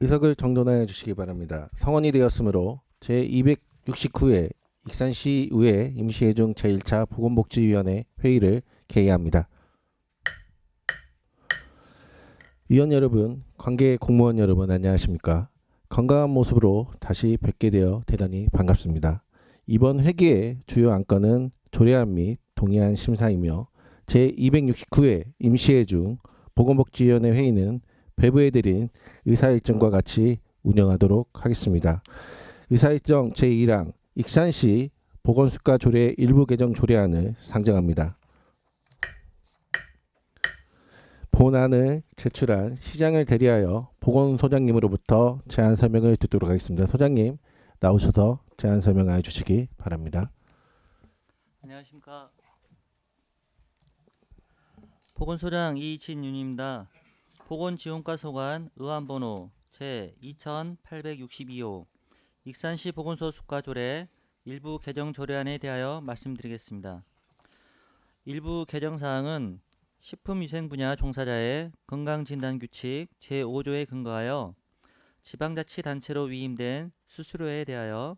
의석을 정돈하여 주시기 바랍니다. 성원이 되었으므로 제269회 익산시의회 임시회중 제1차 보건복지위원회 회의를 개의합니다. 위원 여러분, 관계 공무원 여러분 안녕하십니까? 건강한 모습으로 다시 뵙게 되어 대단히 반갑습니다. 이번 회기의 주요 안건은 조례안 및 동의안 심사이며 제269회 임시회중 보건복지위원회 회의는 배부해드린 의사일정과 같이 운영하도록 하겠습니다. 의사일정 제1항 익산시 보건수가 조례 일부 개정 조례안을 상정합니다. 본안을 제출한 시장을 대리하여 보건소장님으로부터 제안 설명을 듣도록 하겠습니다. 소장님 나오셔서 제안 설명해 주시기 바랍니다. 안녕하십니까. 보건소장 이진윤입니다. 보건지원과 소관 의안번호 제2862호 익산시 보건소 수가조례 일부 개정 조례안에 대하여 말씀드리겠습니다. 일부 개정사항은 식품위생 분야 종사자의 건강진단규칙 제5조에 근거하여 지방자치단체로 위임된 수수료에 대하여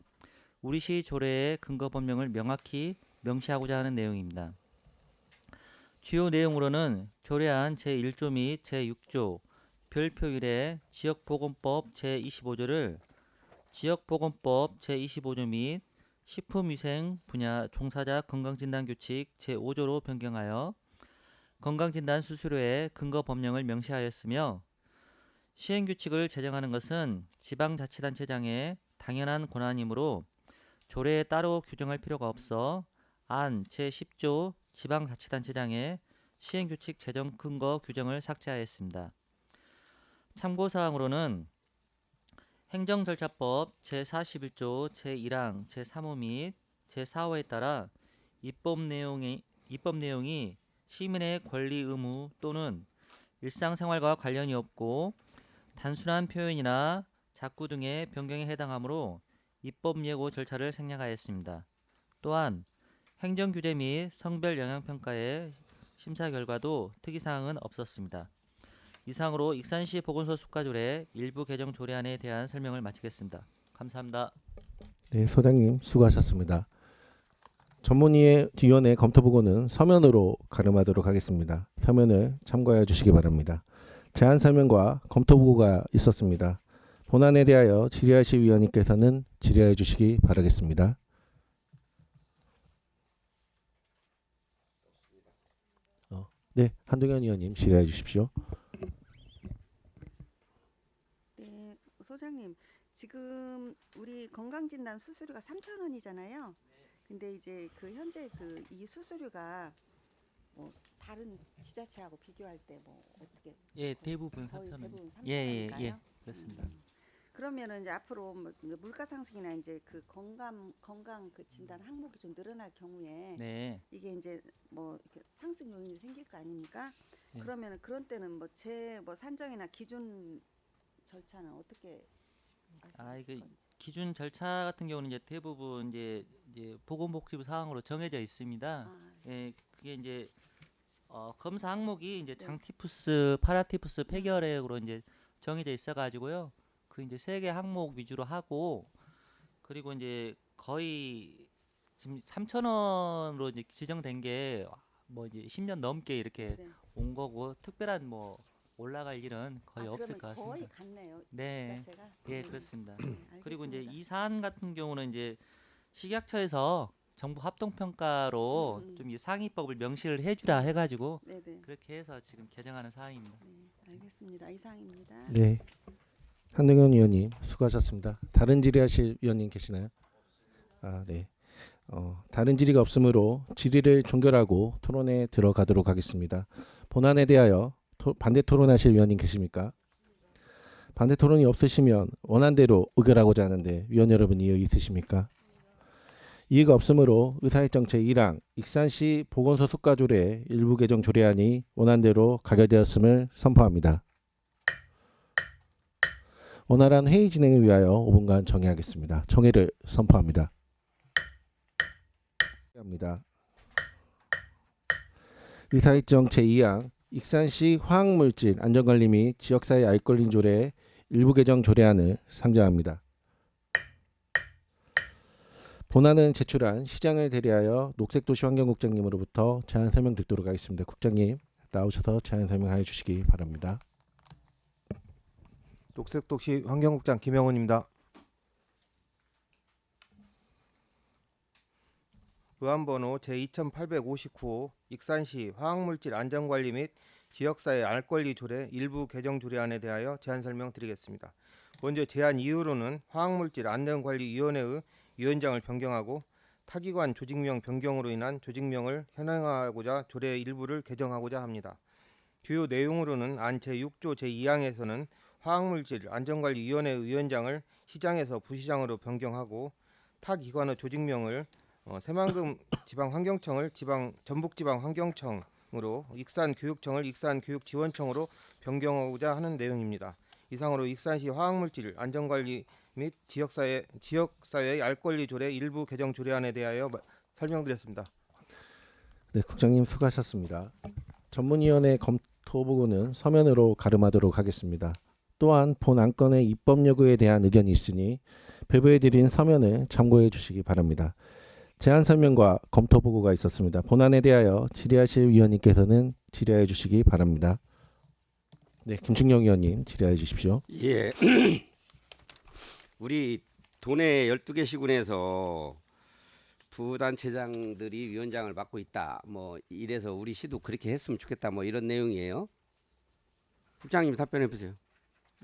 우리시 조례의 근거 법령을 명확히 명시하고자 하는 내용입니다. 주요 내용으로는 조례안 제1조 및 제6조 별표 1의 지역보건법 제25조를 지역보건법 제25조 및 식품위생 분야 종사자 건강진단규칙 제5조로 변경하여 건강진단 수수료의 근거 법령을 명시하였으며 시행규칙을 제정하는 것은 지방자치단체장의 당연한 권한이므로 조례에 따로 규정할 필요가 없어 안 제10조 지방자치단체장의 시행규칙 제정 근거 규정을 삭제하였습니다. 참고사항으로는 행정절차법 제41조 제1항 제3호 및 제4호에 따라 입법 내용이 시민의 권리 의무 또는 일상생활과 관련이 없고 단순한 표현이나 작구 등의 변경에 해당하므로 입법 예고 절차를 생략하였습니다. 또한 행정규제 및 성별 영향평가의 심사 결과도 특이사항은 없었습니다. 이상으로 익산시 보건소 수가조례 일부 개정 조례안에 대한 설명을 마치겠습니다. 감사합니다. 네, 소장님 수고하셨습니다. 전문위원회 검토 보고는 서면으로 가름하도록 하겠습니다. 서면을 참고해 주시기 바랍니다. 제안 설명과 검토 보고가 있었습니다. 본안에 대하여 질의하실 위원님께서는 질의해 주시기 바라겠습니다. 네, 한동현 위원님 질의해 주십시오. 네, 소장님. 지금 우리 건강진단 수수료가 3,000원이잖아요. 근데 이제 그 현재 그 이 수수료가 뭐 다른 지자체하고 비교할 때 뭐 어떻게 예, 대부분 거의 3,000원. 대부분 예, 3,000원일까요? 그렇습니다. 그러면은 이제 앞으로 뭐 물가 상승이나 이제 그 건강 그 진단 항목이 좀 늘어날 경우에 네. 이게 이제 뭐 이렇게 상승 요인이 생길 거 아닙니까? 네. 그러면은 그런 때는 뭐 산정이나 기준 절차는 어떻게 하실 이거 건지. 기준 절차 같은 경우는 이제 대부분 이제 보건복지부 사항으로 정해져 있습니다. 아, 예, 그게 이제 검사 항목이 이제 네. 장티푸스, 파라티푸스 폐결핵으로 이제 정해져 있어가지고요. 그 이제 세 개 항목 위주로 하고 그리고 이제 거의 지금 3,000원으로 이제 지정된 게 뭐 이제 10년 넘게 이렇게 네. 온 거고 특별한 뭐 올라갈 일은 거의 없을 그러면 것 거의 같습니다. 같네요. 네, 지자체가. 예, 그렇습니다. 네, 그리고 이제 알겠습니다. 이 사안 같은 경우는 이제 식약처에서 정부 합동평가로 좀 이 상위법을 명시를 해주라 해가지고 네네. 그렇게 해서 지금 개정하는 사항입니다. 네, 알겠습니다. 이상입니다. 네, 한동현 위원님 수고하셨습니다. 다른 질의하실 위원님 계시나요? 네. 다른 질의가 없으므로 질의를 종결하고 토론에 들어가도록 하겠습니다. 본안에 대하여 반대 토론하실 위원님 계십니까? 반대 토론이 없으시면 원안대로 의결하고자 하는데 위원 여러분 이의 있으십니까? 이의가 없으므로 의사일정 제1항 익산시 보건소 수가조례 일부 개정 조례안이 원안대로 가결되었음을 선포합니다. 원활한 회의 진행을 위하여 5분간 정회하겠습니다. 정회를 선포합니다. 의사일정 제2항 익산시 화학물질 안전관리 및 지역사회 알권리 조례 일부 개정 조례안을 상정합니다. 본안은 제출한 시장을 대리하여 녹색도시환경국장님으로부터 제안 설명 듣도록 하겠습니다. 국장님 나오셔서 제안 설명해 주시기 바랍니다. 녹색도시 환경국장 김영훈입니다. 의안번호 제2859호 익산시 화학물질 안전관리 및 지역사회 알권리 조례 일부 개정 조례안에 대하여 제안 설명드리겠습니다. 먼저 제안 이유로는 화학물질 안전관리위원회의 위원장을 변경하고 타기관 조직명 변경으로 인한 조직명을 현행화하고자 조례 일부를 개정하고자 합니다. 주요 내용으로는 안 제6조 제2항에서는 화학물질 안전관리위원회 위원장을 시장에서 부시장으로 변경하고 타 기관의 조직명을 새만금 지방환경청을 전북지방환경청으로 익산교육청을 익산교육지원청으로 변경하고자 하는 내용입니다. 이상으로 익산시 화학물질 안전관리 및 지역사회의 알권리 조례 일부 개정 조례안에 대하여 설명드렸습니다. 네, 국장님 수고하셨습니다. 전문위원회 검토 보고는 서면으로 가름하도록 하겠습니다. 또한 본 안건의 입법 여부에 대한 의견이 있으니 배부해드린 서면을 참고해 주시기 바랍니다. 제안 설명과 검토 보고가 있었습니다. 본안에 대하여 질의하실 위원님께서는 질의해 주시기 바랍니다. 네, 김충영 위원님 질의해 주십시오. 예. 우리 도내 12개 시군에서 부단체장들이 위원장을 맡고 있다. 뭐 이래서 우리 시도 그렇게 했으면 좋겠다. 뭐 이런 내용이에요. 국장님 답변해 보세요.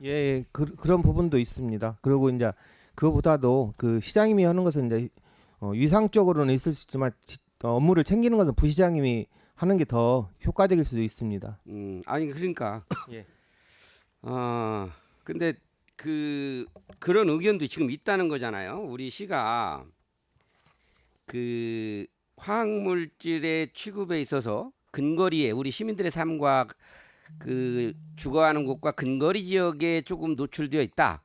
예, 그런 부분도 있습니다. 그리고 이제 그보다도 그 시장님이 하는 것은 이제 위상적으로는 있을 수 있지만 업무를 챙기는 것은 부시장님이 하는 게 더 효과적일 수도 있습니다. 아니 그러니까. 예. 근데 그런 의견도 지금 있다는 거잖아요. 우리 시가 그 화학물질의 취급에 있어서 근거리에 우리 시민들의 삶과 그 주거하는 곳과 근거리 지역에 조금 노출되어 있다.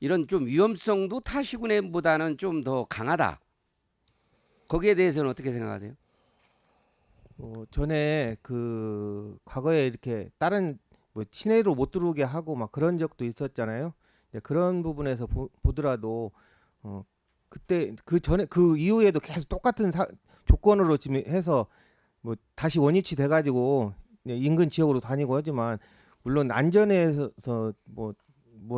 이런 좀 위험성도 타 시군보다는 좀 더 강하다. 거기에 대해서는 어떻게 생각하세요? 전에 그 과거에 이렇게 다른 뭐 시내로 못 들어오게 하고 막 그런 적도 있었잖아요. 이제 그런 부분에서 보더라도 그때 그 전에 그 이후에도 계속 똑같은 조건으로 지금 해서 뭐 다시 원위치 돼가지고 인근 지역으로 다니고 하지만 물론 안전에서 뭐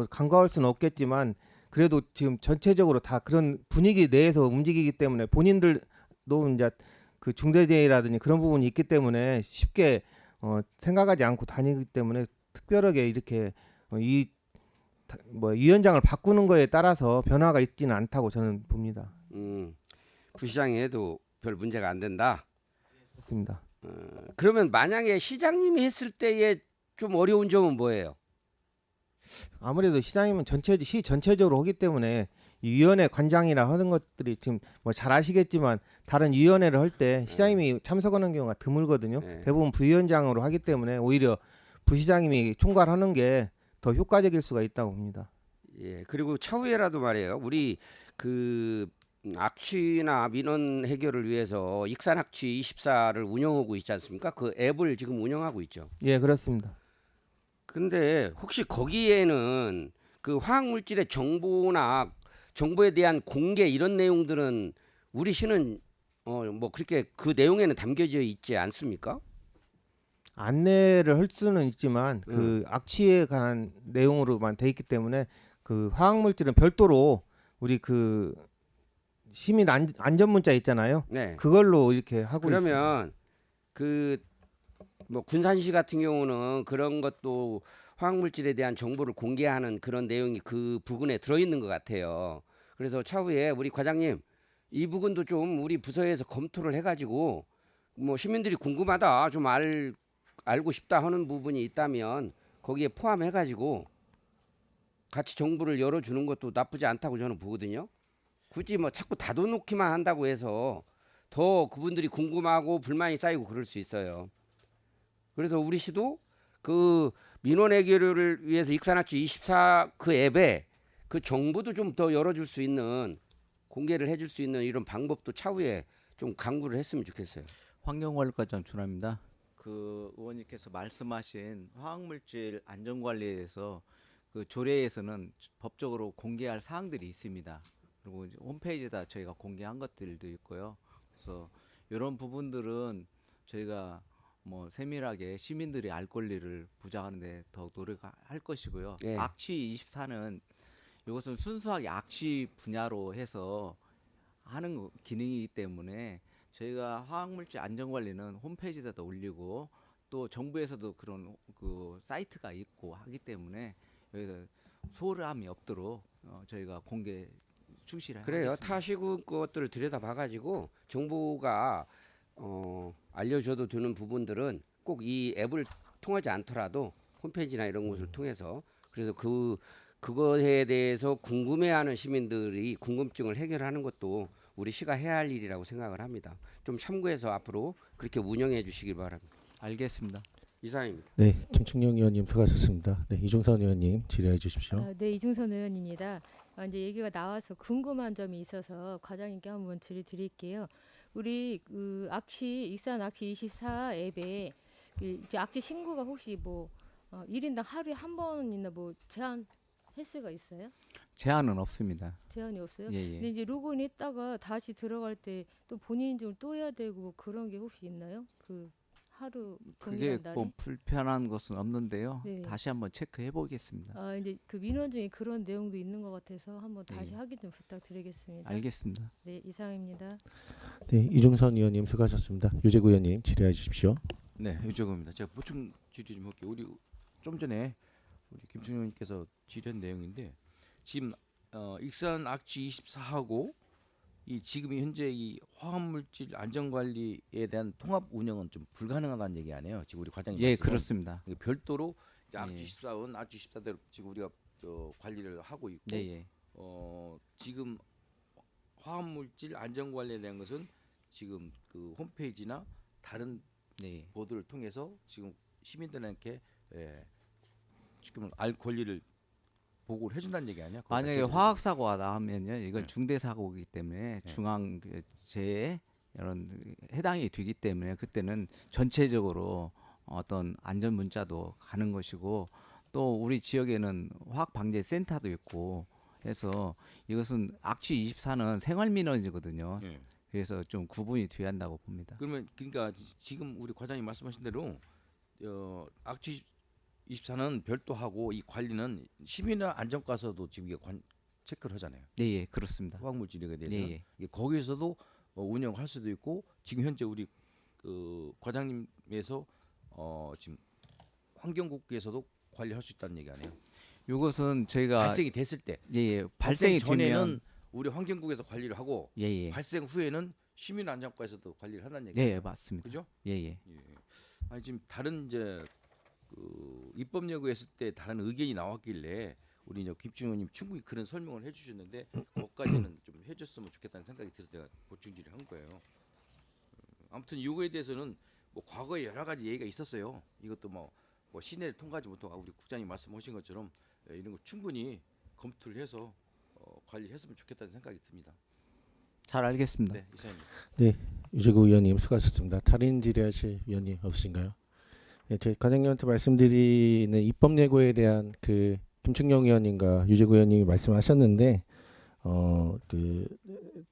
간과할 수는 없겠지만 그래도 지금 전체적으로 다 그런 분위기 내에서 움직이기 때문에 본인들도 이제 그 중대재해라든지 그런 부분이 있기 때문에 쉽게 생각하지 않고 다니기 때문에 특별하게 이렇게 위원장을 바꾸는 거에 따라서 변화가 있지는 않다고 저는 봅니다. 부시장이 해도 별 문제가 안 된다. 그렇습니다. 그러면 만약에 시장님이 했을 때의 좀 어려운 점은 뭐예요? 아무래도 시장님은 시 전체적으로 하기 때문에 이 위원회 관장이나 하는 것들이 지금 뭐 잘 아시겠지만 다른 위원회를 할 때 시장님이 참석하는 경우가 드물거든요. 네. 대부분 부위원장으로 하기 때문에 오히려 부시장님이 총괄하는 게 더 효과적일 수가 있다고 봅니다. 예. 그리고 차후에라도 말이에요. 우리 그 악취나 민원 해결을 위해서 익산악취 24를 운영하고 있지 않습니까? 그 앱을 지금 운영하고 있죠. 예, 그렇습니다. 근데 혹시 거기에는 그 화학물질의 정보에 대한 공개 이런 내용들은 우리 시는 뭐 그렇게 그 내용에는 담겨져 있지 않습니까? 안내를 할 수는 있지만 그 악취에 관한 내용으로만 돼 있기 때문에 그 화학물질은 별도로 우리 그 시민 안전 문자 있잖아요. 네. 그걸로 이렇게 하고 있습니다. 그러면 그 뭐 군산시 같은 경우는 그런 것도 화학물질에 대한 정보를 공개하는 그런 내용이 그 부분에 들어있는 것 같아요. 그래서 차후에 우리 과장님 이 부분도 좀 우리 부서에서 검토를 해가지고 뭐 시민들이 궁금하다 좀 알고 싶다 하는 부분이 있다면 거기에 포함해가지고 같이 정보를 열어주는 것도 나쁘지 않다고 저는 보거든요. 굳이 뭐 자꾸 닫아놓기만 한다고 해서 더 그분들이 궁금하고 불만이 쌓이고 그럴 수 있어요. 그래서 우리 시도 그 민원 해결을 위해서 익산악취 24 그 앱에 그 정보도 좀 더 열어줄 수 있는 공개를 해줄 수 있는 이런 방법도 차후에 좀 강구를 했으면 좋겠어요. 환경관리과장 준하입니다. 그 의원님께서 말씀하신 화학물질 안전관리에 대해서 그 조례에서는 법적으로 공개할 사항들이 있습니다. 그리고 이제 홈페이지에다 저희가 공개한 것들도 있고요. 그래서 이런 부분들은 저희가 뭐 세밀하게 시민들이 알 권리를 보장하는데 더욱 노력할 것이고요. 예. 악취 24는 이것은 순수하게 악취 분야로 해서 하는 기능이기 때문에 저희가 화학물질 안전관리는 홈페이지에다 올리고 또 정부에서도 그런 그 사이트가 있고 하기 때문에 여기서 소홀함이 없도록 저희가 공개 출시를 그래요. 하겠습니다. 타 시국 것들을 들여다봐가지고 정부가 알려줘도 되는 부분들은 꼭 이 앱을 통하지 않더라도 홈페이지나 이런 곳을 통해서 그래서 그거에 대해서 궁금해하는 시민들이 궁금증을 해결하는 것도 우리 시가 해야 할 일이라고 생각을 합니다. 좀 참고해서 앞으로 그렇게 운영해 주시길 바랍니다. 알겠습니다. 이상입니다. 네, 김충영 의원님 수고하셨습니다. 네, 이중선 의원님 질의해 주십시오. 네, 이중선 의원입니다. 이제 얘기가 나와서 궁금한 점이 있어서 과장님께 한번 질의드릴게요. 우리 그 익산 악취 24 앱에 이제 악취 신고가 혹시 뭐 1인당 하루에 한 번이나 뭐 제한 횟수가 있어요? 제한은 없습니다. 제한이 없어요? 예, 예. 근데 이제 로그인 했다가 다시 들어갈 때 또 본인 인증을 또 해야 되고 그런 게 혹시 있나요? 그 하루 그게 동일한 날에? 뭐 불편한 것은 없는데요. 네. 다시 한번 체크해 보겠습니다. 이제 그 민원 중에 그런 내용도 있는 것 같아서 한번 다시 네. 확인 좀 부탁드리겠습니다. 알겠습니다. 네, 이상입니다. 네, 이중선 의원님 수고하셨습니다. 유재구 의원님 질의해 주십시오. 네, 유재구입니다. 제가 보충 질의 좀 할게요. 우리 좀 전에 우리 김충영님께서 질의한 내용인데 지금 익산 악취 24하고 이 지금 현재 이 화학물질 안전관리에 대한 통합 운영은 좀 불가능하다는 얘기 아니에요? 지금 우리 과장님 예, 말씀은. 그렇습니다. 별도로 이제 예. 악취 24은 악취 24대로 지금 우리가 관리를 하고 있고 예, 예. 지금 화학물질 안전관리에 대한 것은 지금 그 홈페이지나 다른 네. 보도를 통해서 지금 시민들에게 지금 알 권리를 보고를 해준다는 얘기 아니야? 그거 만약에 밝혀줘야 화학 사고가 나면요, 이건 네. 중대 사고이기 때문에 네. 중앙 재해 이런 해당이 되기 때문에 그때는 전체적으로 어떤 안전 문자도 가는 것이고 또 우리 지역에는 화학 방재 센터도 있고 해서 이것은 악취 24는 생활 민원이거든요. 예. 그래서 좀 구분이 돼야 한다고 봅니다. 그러면 그러니까 지금 우리 과장님 말씀하신 대로 악취 24는 별도하고 이 관리는 시민의 안전과서도 지금 이게 체크를 하잖아요. 네, 예, 그렇습니다. 화학물질에 대해서 예, 예. 이게 거기에서도 운영할 수도 있고 지금 현재 우리 과장님에서 지금 환경국에서도 관리할 수 있다는 얘기 아니에요? 이것은 저희가 발생이 됐을 때 예, 예, 발생이 전에는 되면 우리 환경국에서 관리를 하고 예, 예. 발생 후에는 시민안전과에서도 관리를 한다는 예, 얘기예요. 예, 맞습니다. 그죠? 예, 예. 예. 아니 지금 다른 이제 입법 예고했을 때 다른 의견이 나왔길래 우리 이제 김충원님 충분히 그런 설명을 해주셨는데 그것까지는 좀 해줬으면 좋겠다는 생각이 들어서 내가 보충 질의한 거예요. 아무튼 이거에 대해서는 뭐 과거에 여러 가지 얘기가 있었어요. 이것도 뭐 시내를 통과하지 못하고 우리 국장님 말씀하신 것처럼 이런 거 충분히 검토를 해서 관리했으면 좋겠다는 생각이 듭니다. 잘 알겠습니다. 네, 이상입니다. 네, 유재구 의원님 수고하셨습니다. 탈인 질의하실 위원님 없으신가요? 네, 저희 과장님한테 말씀드리는 입법 예고에 대한 그 김충영 의원님과 유재구 의원님이 말씀하셨는데 그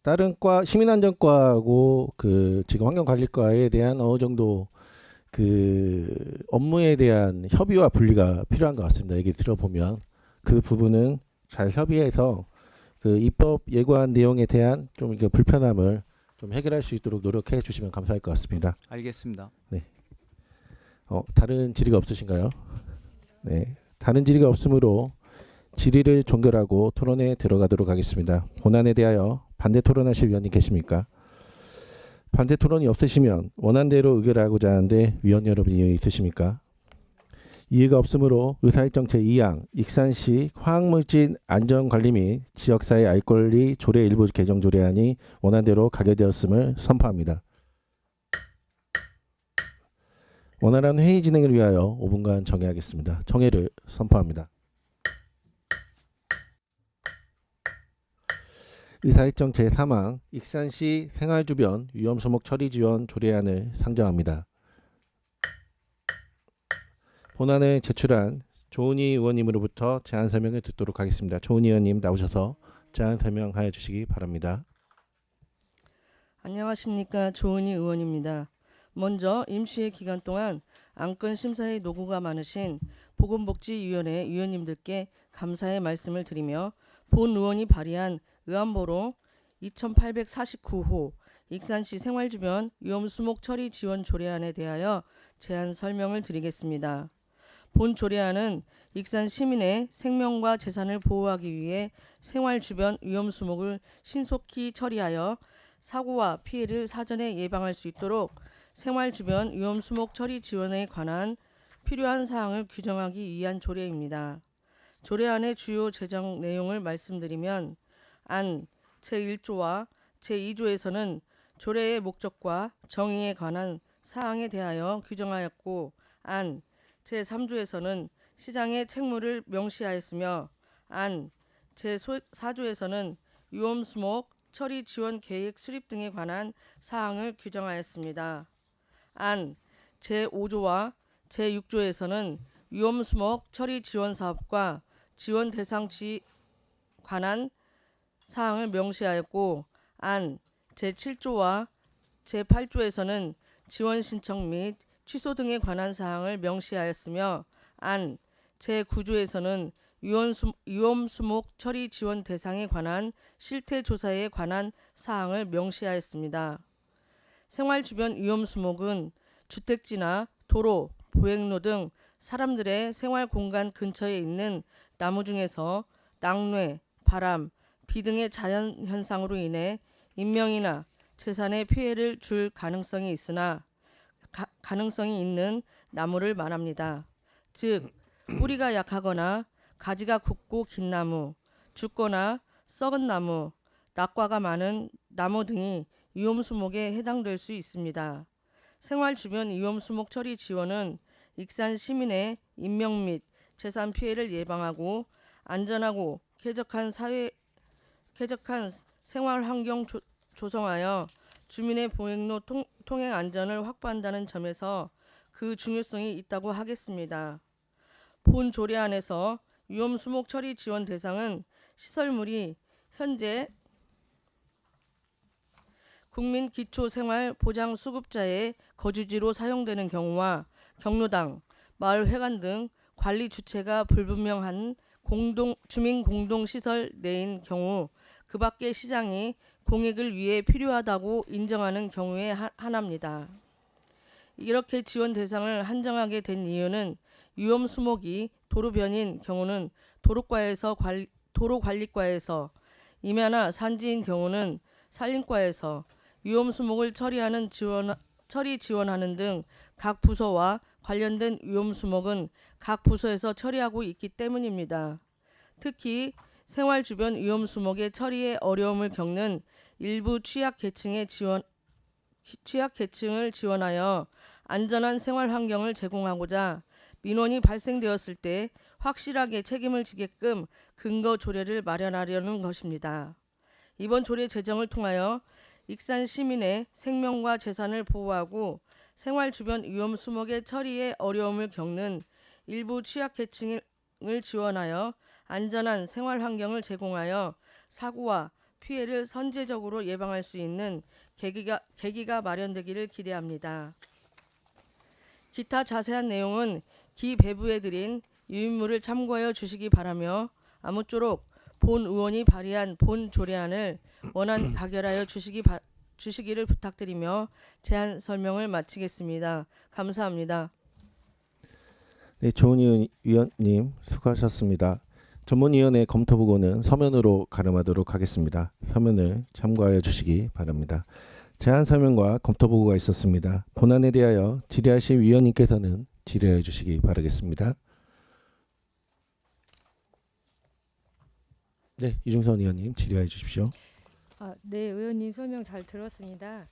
다른 과 시민안전과하고 그 지금 환경관리과에 대한 어느 정도 그 업무에 대한 협의와 분리가 필요한 것 같습니다. 얘기 들어보면 그 부분은 잘 협의해서 그 입법 예고한 내용에 대한 좀 이게 불편함을 좀 해결할 수 있도록 노력해 주시면 감사할 것 같습니다. 알겠습니다. 다른 질의가 없으신가요? 네, 다른 질의가 없으므로 질의를 종결하고 토론에 들어가도록 하겠습니다. 본안에 대하여 반대 토론하실 위원님 계십니까? 반대 토론이 없으시면 원안대로 의결하고자 하는데 위원 여러분 이의 있으십니까? 이의가 없으므로 의사일정 제2항 익산시 화학물질 안전관리 및 지역사회 알권리 조례 일부 개정 조례안이 원안대로 가결되었음을 선포합니다. 원활한 회의 진행을 위하여 5분간 정회하겠습니다. 정회를 선포합니다. 의사일정 제3항 익산시 생활주변 위험수목 처리 지원 조례안을 상정합니다. 본안을 제출한 조은희 의원님으로부터 제안 설명을 듣도록 하겠습니다. 조은희 의원님 나오셔서 제안 설명하여 주시기 바랍니다. 안녕하십니까. 조은희 의원입니다. 먼저 임시회 기간 동안 안건 심사에 노고가 많으신 보건복지위원회 위원님들께 감사의 말씀을 드리며 본 의원이 발의한 의안보로 2849호 익산시 생활주변 위험수목 처리 지원 조례안에 대하여 제안 설명을 드리겠습니다. 본 조례안은 익산 시민의 생명과 재산을 보호하기 위해 생활주변 위험수목을 신속히 처리하여 사고와 피해를 사전에 예방할 수 있도록 생활주변 위험수목 처리 지원에 관한 필요한 사항을 규정하기 위한 조례입니다. 조례안의 주요 제정 내용을 말씀드리면 안 제1조와 제2조에서는 조례의 목적과 정의에 관한 사항에 대하여 규정하였고 안 제3조에서는 시장의 책무를 명시하였으며 안 제4조에서는 위험수목 처리 지원 계획 수립 등에 관한 사항을 규정하였습니다. 안 제5조와 제6조에서는 위험수목 처리 지원 사업과 지원 대상치 관한 사항을 명시하였고 안 제7조와 제8조에서는 지원 신청 및 취소 등에 관한 사항을 명시하였으며 안 제9조에서는 위험수목 처리 지원 대상에 관한 실태 조사에 관한 사항을 명시하였습니다. 생활주변 위험수목은 주택지나 도로, 보행로 등 사람들의 생활 공간 근처에 있는 나무 중에서 낙뢰, 바람, 비 등의 자연 현상으로 인해 인명이나 재산에 피해를 줄 가능성이 있는 나무를 말합니다. 즉 뿌리가 약하거나 가지가 굵고 긴 나무, 죽거나 썩은 나무, 낙과가 많은 나무 등이 위험수목에 해당될 수 있습니다. 생활주변 위험수목 처리 지원은 익산 시민의 인명 및 재산 피해를 예방하고 안전하고 쾌적한 생활 환경 조성하여 주민의 보행로 통행 안전을 확보한다는 점에서 그 중요성이 있다고 하겠습니다. 본 조례안에서 위험수목 처리 지원 대상은 시설물이 현재 국민기초생활보장수급자의 거주지로 사용되는 경우와 경로당, 마을회관 등 관리 주체가 불분명한 주민공동시설 내인 경우 그 밖의 시장이 공익을 위해 필요하다고 인정하는 경우에 한합니다. 이렇게 지원 대상을 한정하게 된 이유는 위험수목이 도로변인 경우는 도로관리과에서 임야나 산지인 경우는 산림과에서 위험수목을 처리 지원하는 등 각 부서와 관련된 위험수목은 각 부서에서 처리하고 있기 때문입니다. 특히 생활주변 위험수목의 처리에 어려움을 겪는 일부 취약계층을 지원하여 안전한 생활환경을 제공하고자 민원이 발생되었을 때 확실하게 책임을 지게끔 근거 조례를 마련하려는 것입니다. 이번 조례 제정을 통하여 익산 시민의 생명과 재산을 보호하고 생활주변 위험수목의 처리에 어려움을 겪는 일부 취약계층을 지원하여 안전한 생활환경을 제공하여 사고와 피해를 선제적으로 예방할 수 있는 계기가 마련되기를 기대합니다. 기타 자세한 내용은 기배부에 드린 유인물을 참고하여 주시기 바라며 아무쪼록 본 의원이 발의한 본 조례안을 원안 가결하여 주시기를 부탁드리며 제안 설명을 마치겠습니다. 감사합니다. 네, 조은희 위원님 수고하셨습니다. 전문위원회 검토 보고는 서면으로 가름하도록 하겠습니다. 서면을 참고하여 주시기 바랍니다. 제안 설명과 검토 보고가 있었습니다. 본안에 대하여 질의하실 위원님께서는 질의해 주시기 바라겠습니다. 네, 이중선 의원님 질의해 주십시오. 네, 의원님 설명 잘 들었습니다.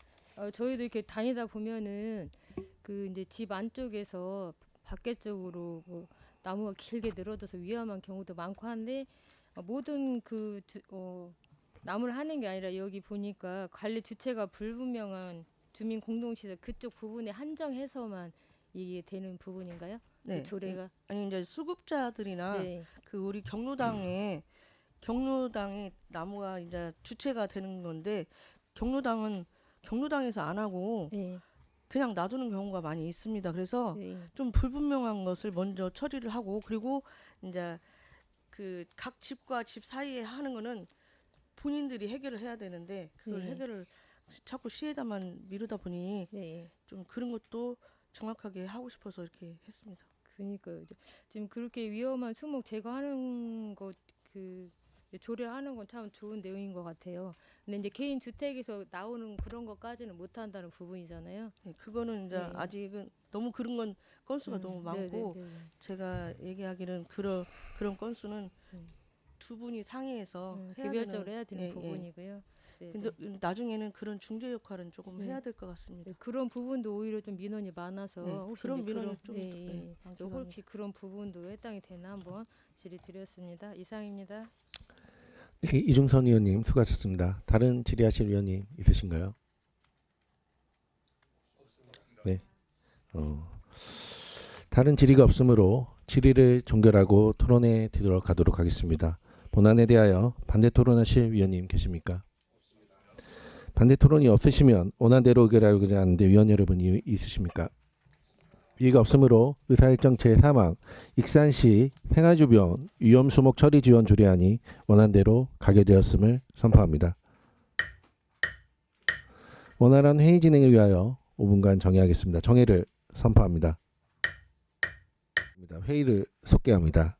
저희도 이렇게 다니다 보면은 그 이제 집 안쪽에서 밖에 쪽으로 뭐 나무가 길게 늘어져서 위험한 경우도 많고 한데 모든 나무를 하는 게 아니라 여기 보니까 관리 주체가 불분명한 주민 공동시설 그쪽 부분에 한정해서만 이게 되는 부분인가요? 네. 조례가 아니 이제 수급자들이나 네. 그 우리 경로당에 나무가 이제 주체가 되는 건데 경로당에서 안 하고 네. 그냥 놔두는 경우가 많이 있습니다. 그래서 네. 좀 불분명한 것을 먼저 처리를 하고 그리고 이제 그 각 집과 집 사이에 하는 거는 본인들이 해결을 해야 되는데 그걸 네. 해결을 자꾸 시에다만 미루다 보니 네. 좀 그런 것도 정확하게 하고 싶어서 이렇게 했습니다. 그러니까요. 지금 그렇게 위험한 수목 제거하는 것 그 조례하는 건 참 좋은 내용인 것 같아요. 근데 이제 개인 주택에서 나오는 그런 것까지는 못 한다는 부분이잖아요. 네, 그거는 이제 네. 아직은 너무 그런 건 건수가 너무 많고 네, 네, 네. 제가 얘기하기는 그런 건수는 네. 두 분이 상의해서 해야 개별적으로 되는, 해야 되는 예, 예. 부분이고요. 네, 근데 네. 나중에는 그런 중재 역할은 조금 네. 해야 될 것 같습니다. 네, 그런 부분도 오히려 좀 민원이 많아서 네, 혹시 그런 이제 민원을 좀 방지하는 혹시 그런 부분도 해당이 되나 한번 질의드렸습니다. 이상입니다. 네, 이중선 의원님 수고하셨습니다. 다른 질의하실 의원님 있으신가요? 네. 다른 질의가 없으므로 질의를 종결하고 토론에 들어가도록 하겠습니다. 본안에 대하여 반대 토론하실 위원님 계십니까? 반대 토론이 없으시면 원안대로 의결하고자 하는데 위원 여러분 이의 있으십니까? 이의가 없으므로 의사일정 제3항 익산시 생활주변 위험수목 처리 지원 조례안이 원안대로 가결되었음을 선포합니다. 원활한 회의 진행을 위하여 5분간 정회하겠습니다. 정회를 선포합니다. 회의를 속개합니다.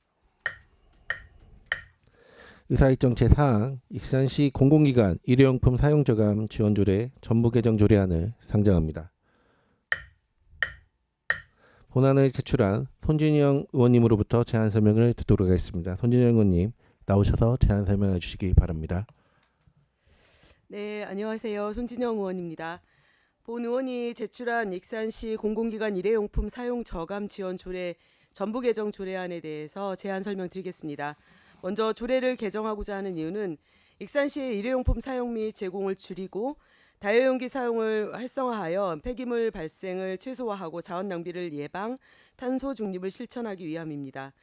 의사일정 제4항 익산시 공공기관 일회용품 사용저감 지원조례 전부 개정 조례안을 상정합니다. 본안을 제출한 손진영 의원님으로부터 제안 설명을 듣도록 하겠습니다. 손진영 의원님 나오셔서 제안 설명해 주시기 바랍니다. 네, 안녕하세요. 손진영 의원입니다. 본 의원이 제출한 익산시 공공기관 일회용품 사용 저감 지원 조례 전부 개정 조례안에 대해서 제안 설명드리겠습니다. 먼저 조례를 개정하고자 하는 이유는 익산시의 일회용품 사용 및 제공을 줄이고 다회용기 사용을 활성화하여 폐기물 발생을 최소화하고 자원 낭비를 예방, 탄소 중립을 실천하기 위함입니다.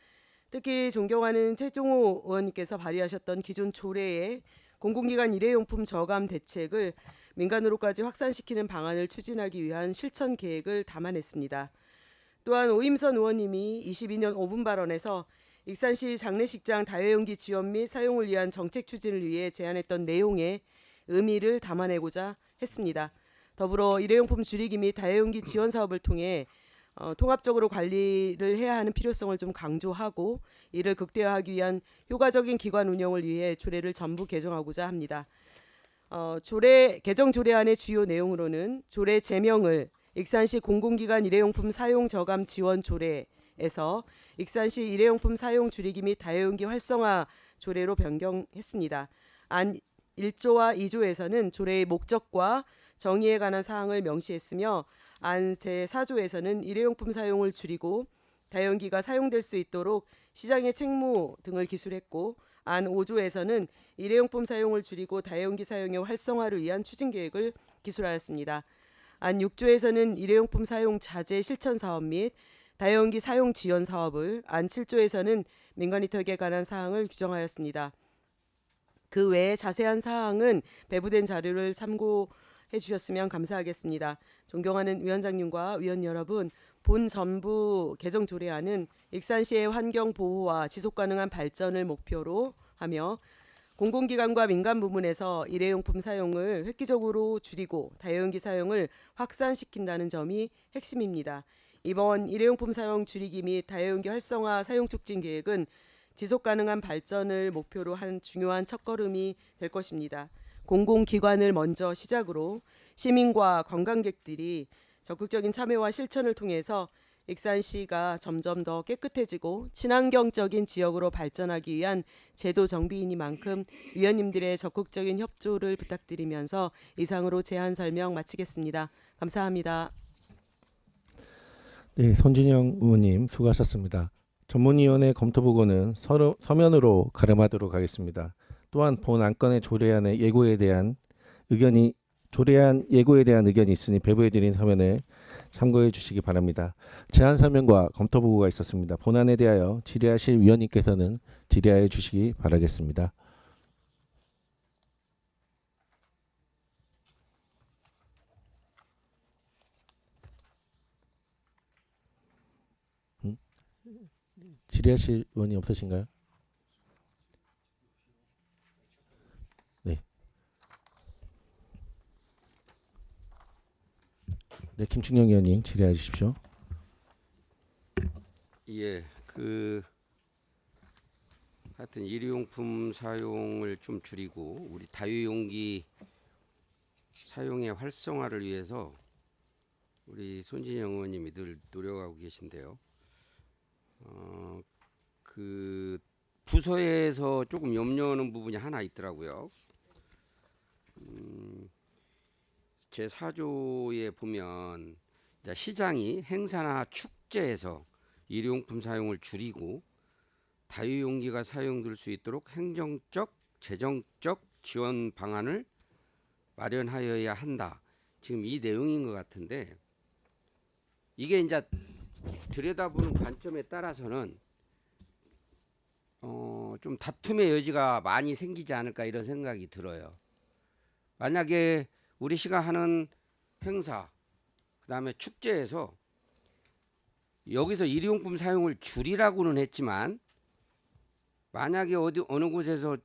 특히 존경하는 최종호 의원님께서 발의하셨던 기존 조례의 공공기관 일회용품 저감 대책을 민간으로까지 확산시키는 방안을 추진하기 위한 실천 계획을 담아냈습니다. 또한 오임선 의원님이 22년 5분 발언에서 익산시 장례식장 다회용기 지원 및 사용을 위한 정책 추진을 위해 제안했던 내용에 의미를 담아내고자 했습니다. 더불어 일회용품 줄이기 및 다회용기 지원 사업을 통해 통합적으로 관리를 해야 하는 필요성을 좀 강조하고 이를 극대화하기 위한 효과적인 기관 운영을 위해 조례를 전부 개정하고자 합니다. 조례 개정 조례안의 주요 내용으로는 조례 제명을 익산시 공공기관 일회용품 사용 저감 지원 조례에서 익산시 일회용품 사용 줄이기 및 다회용기 활성화 조례로 변경했습니다. 안 1조와 2조에서는 조례의 목적과 정의에 관한 사항을 명시했으며 안 제4조에서는 일회용품 사용을 줄이고 다회용기가 사용될 수 있도록 시장의 책무 등을 기술했고 안 5조에서는 일회용품 사용을 줄이고 다회용기 사용의 활성화를 위한 추진 계획을 기술하였습니다. 안 6조에서는 일회용품 사용 자재 실천 사업 및 다회용기 사용 지원 사업을, 안 7조에서는 민간위탁에 관한 사항을 규정하였습니다. 그 외에 자세한 사항은 배부된 자료를 참고해 주셨으면 감사하겠습니다. 존경하는 위원장님과 위원 여러분, 본 전부 개정 조례안은 익산시의 환경 보호와 지속 가능한 발전을 목표로 하며 공공기관과 민간 부문에서 일회용품 사용을 획기적으로 줄이고 다회용기 사용을 확산시킨다는 점이 핵심입니다. 이번 일회용품 사용 줄이기 및 다회용기 활성화 사용 촉진 계획은 지속 가능한 발전을 목표로 한 중요한 첫걸음이 될 것입니다. 공공기관을 먼저 시작으로 시민과 관광객들이 적극적인 참여와 실천을 통해서 익산시가 점점 더 깨끗해지고 친환경적인 지역으로 발전하기 위한 제도 정비이니만큼 위원님들의 적극적인 협조를 부탁드리면서 이상으로 제안 설명 마치겠습니다. 감사합니다. 네, 손진영 의원님 수고하셨습니다. 전문위원회 검토 보고는 서면으로 가름하도록 하겠습니다. 또한 본 안건의 조례안 예고에 대한 의견이 있으니 배부해드린 서면을 참고해 주시기 바랍니다. 제안 설명과 검토 보고가 있었습니다. 본안에 대하여 질의하실 위원님께서는 질의하여 주시기 바라겠습니다. 질의하실 의원이 없으신가요? 네. 네, 김충영 의원님 질의해 주십시오. 예, 하여튼 일회용품 사용을 좀 줄이고 우리 다회용기 사용의 활성화를 위해서 우리 손진영 의원님이 늘 노력하고 계신데요. 그 부서에서 조금 염려하는 부분이 하나 있더라고요. 제 4조에 보면 이제 시장이 행사나 축제에서 일회용품 사용을 줄이고 다회용기가 사용될 수 있도록 행정적, 재정적 지원 방안을 마련하여야 한다. 지금 이 내용인 것 같은데 이게 이제 들여다보는 관점에 따라서는 좀 다툼의 여지가 많이 생기지 않을까 이런 생각이 들어요. 만약에 우리 시가 하는 행사, 그다음에 축제에서 여기서 일회용품 사용을 줄이라고는 했지만 만약에 어느 곳에서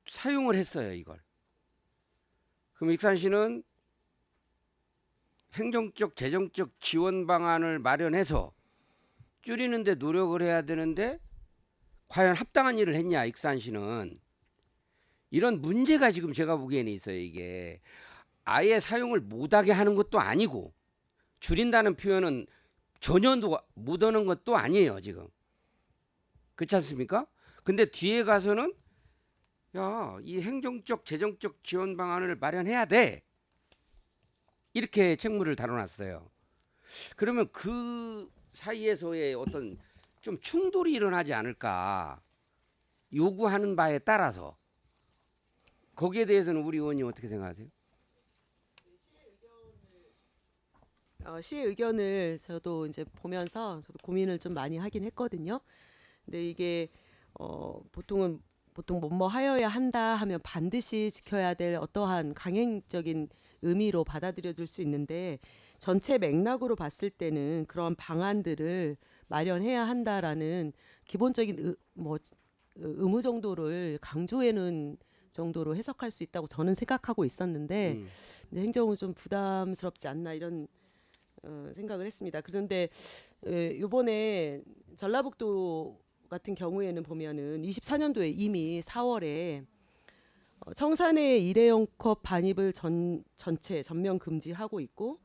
사용을 했어요, 이걸. 그럼 익산시는 행정적, 재정적 지원 방안을 마련해서 줄이는 데 노력을 해야 되는데 과연 합당한 일을 했냐, 익산시는. 이런 문제가 지금 제가 보기에는 있어요. 이게 아예 사용을 못하게 하는 것도 아니고 줄인다는 표현은 전혀 못하는 것도 아니에요, 지금. 그렇지 않습니까? 근데 뒤에 가서는 야, 이 행정적, 재정적 지원 방안을 마련해야 돼. 이렇게 책무를 다뤄놨어요. 그러면 그 사이에서의 어떤 좀 충돌이 일어나지 않을까. 요구하는 바에 따라서. 거기에 대해서는 우리 의원님 어떻게 생각하세요? 시의 의견을 저도 이제 보면서 저도 고민을 좀 많이 하긴 했거든요. 근데 이게 보통 뭐뭐 하여야 한다 하면 반드시 지켜야 될 어떠한 강행적인 의미로 받아들여질 수 있는데 전체 맥락으로 봤을 때는 그런 방안들을 마련해야 한다라는 기본적인 의무 정도를 강조해놓은 정도로 해석할 수 있다고 저는 생각하고 있었는데 근데 행정은 좀 부담스럽지 않나 이런 생각을 했습니다. 그런데 이번에 전라북도 같은 경우에는 보면은 24년도에 이미 4월에 청산의 일회용컵 반입을 전체 전면 금지하고 있고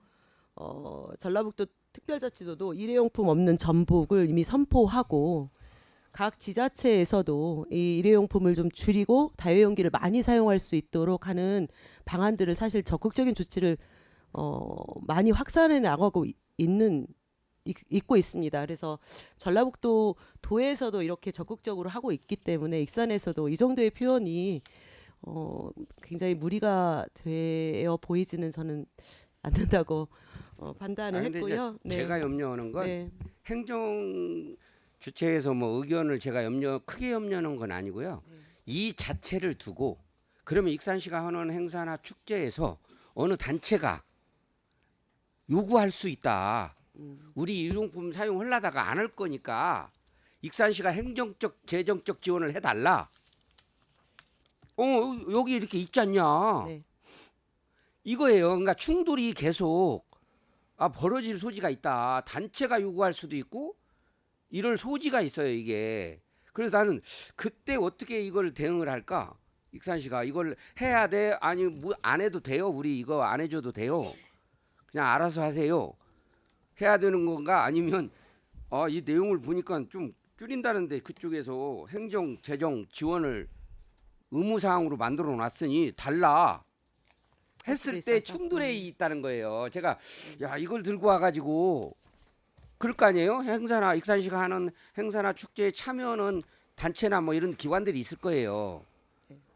전라북도 특별자치도도 일회용품 없는 전북을 이미 선포하고 각 지자체에서도 이 일회용품을 좀 줄이고 다회용기를 많이 사용할 수 있도록 하는 방안들을 사실 적극적인 조치를 많이 확산해 나가고 있고 있습니다. 그래서 전라북도 도에서도 이렇게 적극적으로 하고 있기 때문에 익산에서도 이 정도의 표현이 굉장히 무리가 되어 보이지는 저는 않는다고 판단을 했고요. 네. 제가 염려하는 건 네. 행정 주체에서 뭐 의견을 제가 크게 염려하는 건 아니고요. 이 자체를 두고 그러면 익산시가 하는 행사나 축제에서 어느 단체가 요구할 수 있다. 우리 일용품 사용하려다가 안 할 거니까 익산시가 행정적, 재정적 지원을 해달라. 여기 이렇게 있지 않냐. 네. 이거예요. 그러니까 충돌이 계속 벌어질 소지가 있다. 단체가 요구할 수도 있고 이럴 소지가 있어요, 이게. 그래서 나는 그때 어떻게 이걸 대응을 할까? 익산시가 이걸 해야 돼? 아니 뭐 안 해도 돼요? 우리 이거 안 해줘도 돼요? 그냥 알아서 하세요. 해야 되는 건가? 아니면 이 내용을 보니까 좀 줄인다는데 그쪽에서 행정, 재정 지원을 의무사항으로 만들어 놨으니 달라. 했을 때 충돌에 있다는 거예요. 제가 이걸 들고 와가지고 그럴 거 아니에요? 행사나 익산시가 하는 행사나 축제에 참여하는 단체나 뭐 이런 기관들이 있을 거예요.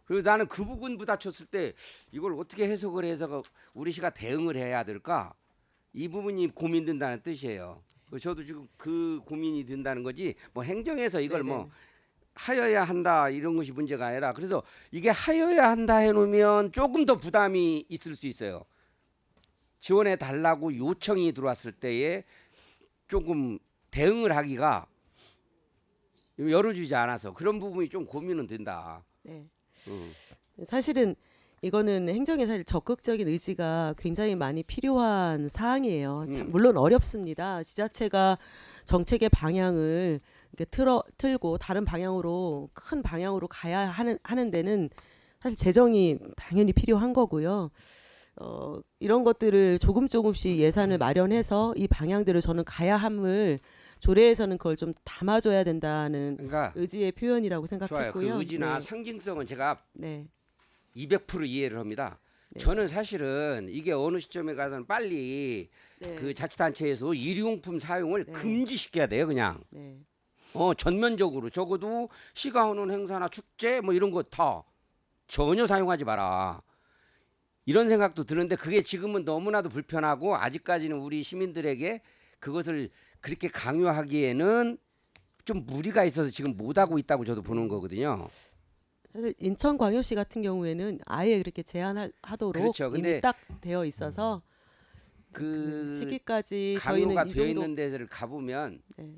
그리고 나는 그 부분 부딪혔을 때 이걸 어떻게 해석을 해서 우리 시가 대응을 해야 될까? 이 부분이 고민된다는 뜻이에요. 저도 지금 그 고민이 든다는 거지 뭐 행정에서 이걸 네네. 뭐 하여야 한다 이런 것이 문제가 아니라 그래서 이게 하여야 한다 해놓으면 조금 더 부담이 있을 수 있어요. 지원해 달라고 요청이 들어왔을 때에 조금 대응을 하기가 열어주지 않아서 그런 부분이 좀 고민은 된다. 네. 음. 사실은 이거는 행정의 사실 적극적인 의지가 굉장히 많이 필요한 사항이에요. 참, 물론 어렵습니다. 지자체가 정책의 방향을 이렇게 틀고 다른 방향으로 큰 방향으로 가야 하는 데는 사실 재정이 당연히 필요한 거고요. 이런 것들을 조금씩 예산을 마련해서 이 방향대로 저는 가야 함을 조례에서는 그걸 좀 담아줘야 된다는 그러니까 의지의 표현이라고 좋아요. 생각했고요. 그 의지나 네. 상징성은 제가 네. 200% 이해를 합니다. 네. 저는 사실은 이게 어느 시점에 가서는 빨리 네. 그 자치단체에서 일회용품 사용을 네. 금지시켜야 돼요. 그냥 네. 전면적으로 적어도 시가 오는 행사나 축제 뭐 이런 거 다 전혀 사용하지 마라. 이런 생각도 드는데 그게 지금은 너무나도 불편하고 아직까지는 우리 시민들에게 그것을 그렇게 강요하기에는 좀 무리가 있어서 지금 못하고 있다고 저도 보는 거거든요. 사실 인천광역시 같은 경우에는 아예 그렇게 제한하도록 그렇죠. 근데 이미 딱 되어 있어서 그 시기까지 강요가 저희는 이 되어 정도 있는 데를 가보면 네.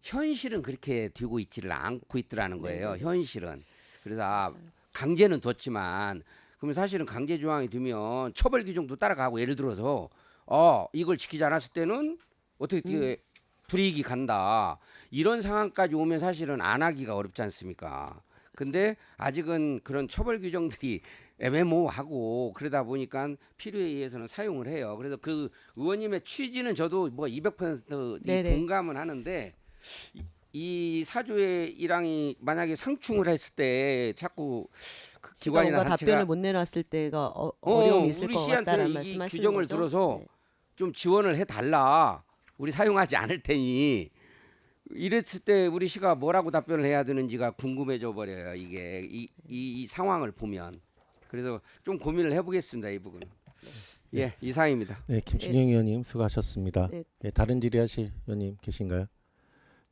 현실은 그렇게 되고 있지를 않고 있더라는 거예요. 네. 현실은. 그래서 맞아요. 강제는 뒀지만 그러면 사실은 강제 조항이 되면 처벌 규정도 따라가고 예를 들어서 이걸 지키지 않았을 때는 어떻게 불이익이 간다. 이런 상황까지 오면 사실은 안 하기가 어렵지 않습니까? 근데 아직은 그런 처벌 규정들이 애매모호하고 그러다 보니까 필요에 의해서는 사용을 해요. 그래서 그 의원님의 취지는 저도 뭐 200% 네네. 동감은 하는데 이 사조의 일항이 만약에 상충을 했을 때 자꾸 그 시가 기관이나 뭔가 단체가 답변을 못 내놨을 때가 어려움이 있을 우리 것 씨한테 같다라는 이 말씀하시는 규정을 거죠? 들어서 네. 좀 지원을 해달라. 우리 사용하지 않을 테니 이랬을 때 우리 씨가 뭐라고 답변을 해야 되는지가 궁금해져 버려요. 이게 이 상황을 보면 그래서 좀 고민을 해보겠습니다. 이 부분. 예, 이상입니다. 네, 김춘영 의원님 수고하셨습니다. 네. 네, 다른 질의하실 의원님 계신가요?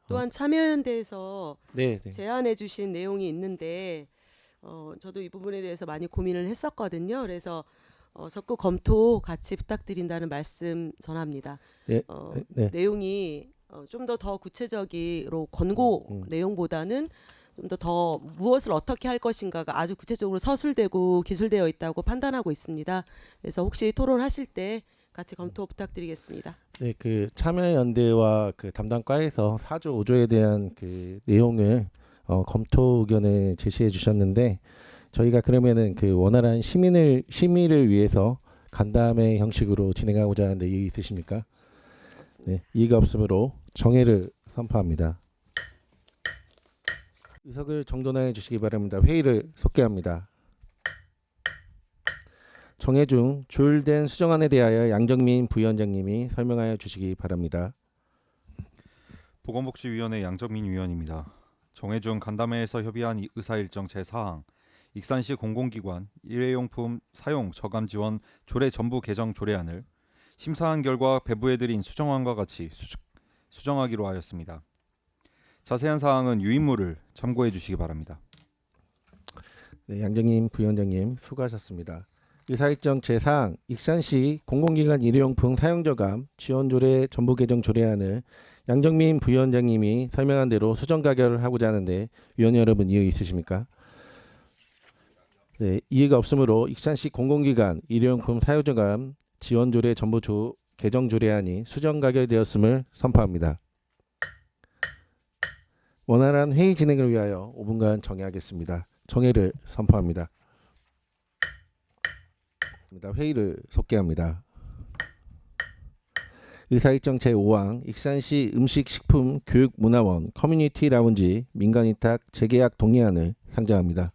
또한 참여연대에서 네, 네. 제안해 주신 내용이 있는데 저도 이 부분에 대해서 많이 고민을 했었거든요. 그래서 적극 검토 같이 부탁드린다는 말씀 전합니다. 네, 네. 내용이 좀 더 구체적으로 권고 내용보다는 좀 더 무엇을 어떻게 할 것인가가 아주 구체적으로 서술되고 기술되어 있다고 판단하고 있습니다. 그래서 혹시 토론하실 때 같이 검토 부탁드리겠습니다. 네, 그 참여연대와 그 담당과에서 4조 5조에 대한 그 내용을 검토 의견을 제시해 주셨는데 저희가 그러면은 그 원활한 심의를 위해서 간담회 형식으로 진행하고자 하는데 이의 있으십니까? 네, 이의가 없으므로 정회를 선포합니다. 의석을 정돈해 주시기 바랍니다. 회의를 속개합니다. 정회 중 조율된 수정안에 대하여 양정민 부위원장님이 설명하여 주시기 바랍니다. 보건복지위원회 양정민 위원입니다. 정회 중 간담회에서 협의한 의사일정 제4항 익산시 공공기관 일회용품 사용 저감 지원 조례 전부 개정 조례안을 심사한 결과 배부해드린 수정안과 같이 수정하기로 하였습니다. 자세한 사항은 유인물을 참고해 주시기 바랍니다. 네, 양정민 부위원장님 수고하셨습니다. 의사일정 제4항 익산시 공공기관 일회용품 사용저감 지원조례 전부 개정 조례안을 양정민 부위원장님이 설명한 대로 수정 가결을 하고자 하는데 위원 여러분 이의 있으십니까? 네, 이의가 없으므로 익산시 공공기관 일회용품 사용저감 지원조례 전부 개정 조례안이 수정 가결되었음을 선포합니다. 원활한 회의 진행을 위하여 5분간 정회하겠습니다. 정회를 선포합니다. 회의를 속개합니다. 의사일정 제5항 익산시 음식식품교육문화원 커뮤니티 라운지 민간위탁 재계약 동의안을 상정합니다.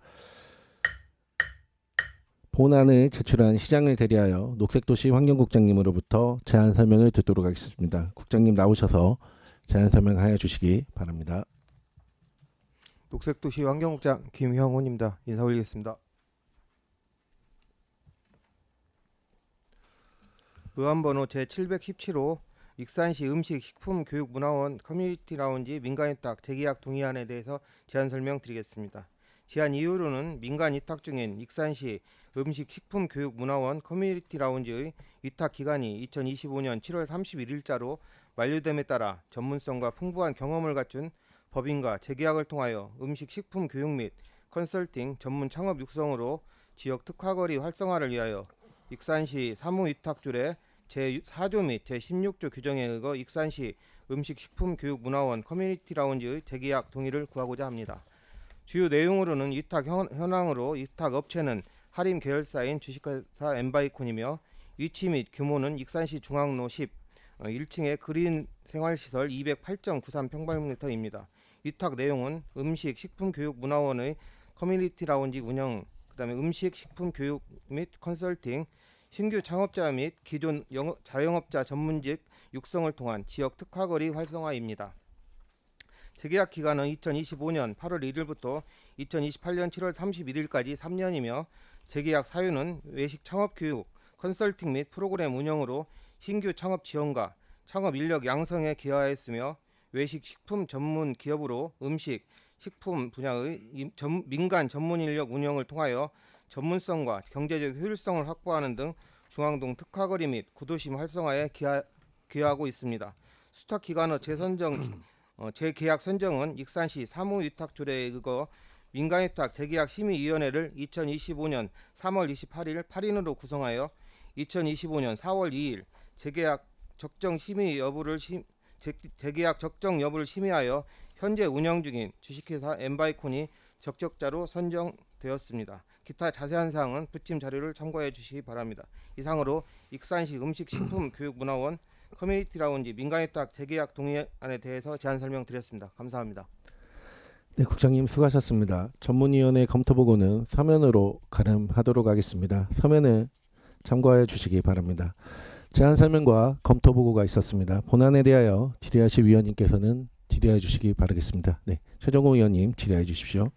본안을 제출한 시장을 대리하여 녹색도시 환경국장님으로부터 제안 설명을 듣도록 하겠습니다. 국장님 나오셔서 제안 설명하여 주시기 바랍니다. 녹색도시 환경국장 김형훈입니다. 인사 올리겠습니다. 의원번호 제717호 익산시 음식식품교육문화원 커뮤니티 라운지 민간위탁 재계약 동의안에 대해서 제안 설명드리겠습니다. 제안 이유로는 민간 위탁 중인 익산시 음식식품교육문화원 커뮤니티 라운지의 위탁 기간이 2025년 7월 31일자로 만료됨에 따라 전문성과 풍부한 경험을 갖춘 법인과 재계약을 통하여 음식식품 교육 및 컨설팅 전문 창업 육성으로 지역 특화거리 활성화를 위하여 익산시 사무위탁조례 제4조 및 제16조 규정에 의거 익산시 음식식품교육문화원 커뮤니티 라운지의 재계약 동의를 구하고자 합니다. 주요 내용으로는 위탁 현황으로 위탁 업체는 하림 계열사인 주식회사 엠바이콘이며 위치 및 규모는 익산시 중앙로 10 1층의 그린 생활시설 208.93평방미터입니다. 위탁 내용은 음식 식품교육문화원의 커뮤니티 라운지 운영, 그다음에 음식 식품교육 및 컨설팅, 신규 창업자 및 기존 자영업자 전문직 육성을 통한 지역 특화거리 활성화입니다. 재계약 기간은 2025년 8월 1일부터 2028년 7월 31일까지 3년이며 재계약 사유는 외식 창업교육, 컨설팅 및 프로그램 운영으로 신규 창업 지원과 창업 인력 양성에 기여하였으며 외식 식품 전문 기업으로 음식, 식품 분야의 민간 전문 인력 운영을 통하여 전문성과 경제적 효율성을 확보하는 등 중앙동 특화거리 및 구도심 활성화에 기여하고 있습니다. 수탁 기간의 재계약 선정은 익산시 사무위탁조례에 의거 민간위탁 재계약 심의위원회를 2025년 3월 28일 8인으로 구성하여 2025년 4월 2일 재계약 적정 여부를 심의하여 현재 운영 중인 주식회사 엠바이콘이 적격자로 선정되었습니다. 기타 자세한 사항은 부침 자료를 참고해 주시기 바랍니다. 이상으로 익산시 음식식품교육문화원 커뮤니티 라운지 민간위탁 재계약 동의안에 대해서 제안 설명드렸습니다. 감사합니다. 네, 국장님 수고하셨습니다. 전문위원회 검토보고는 서면으로 가름하도록 하겠습니다. 서면을 참고해 주시기 바랍니다. 제안 설명과 검토보고가 있었습니다. 본안에 대하여 질의하실 위원님께서는 질의해 주시기 바라겠습니다. 네, 최종호 의원님 질의해 주십시오.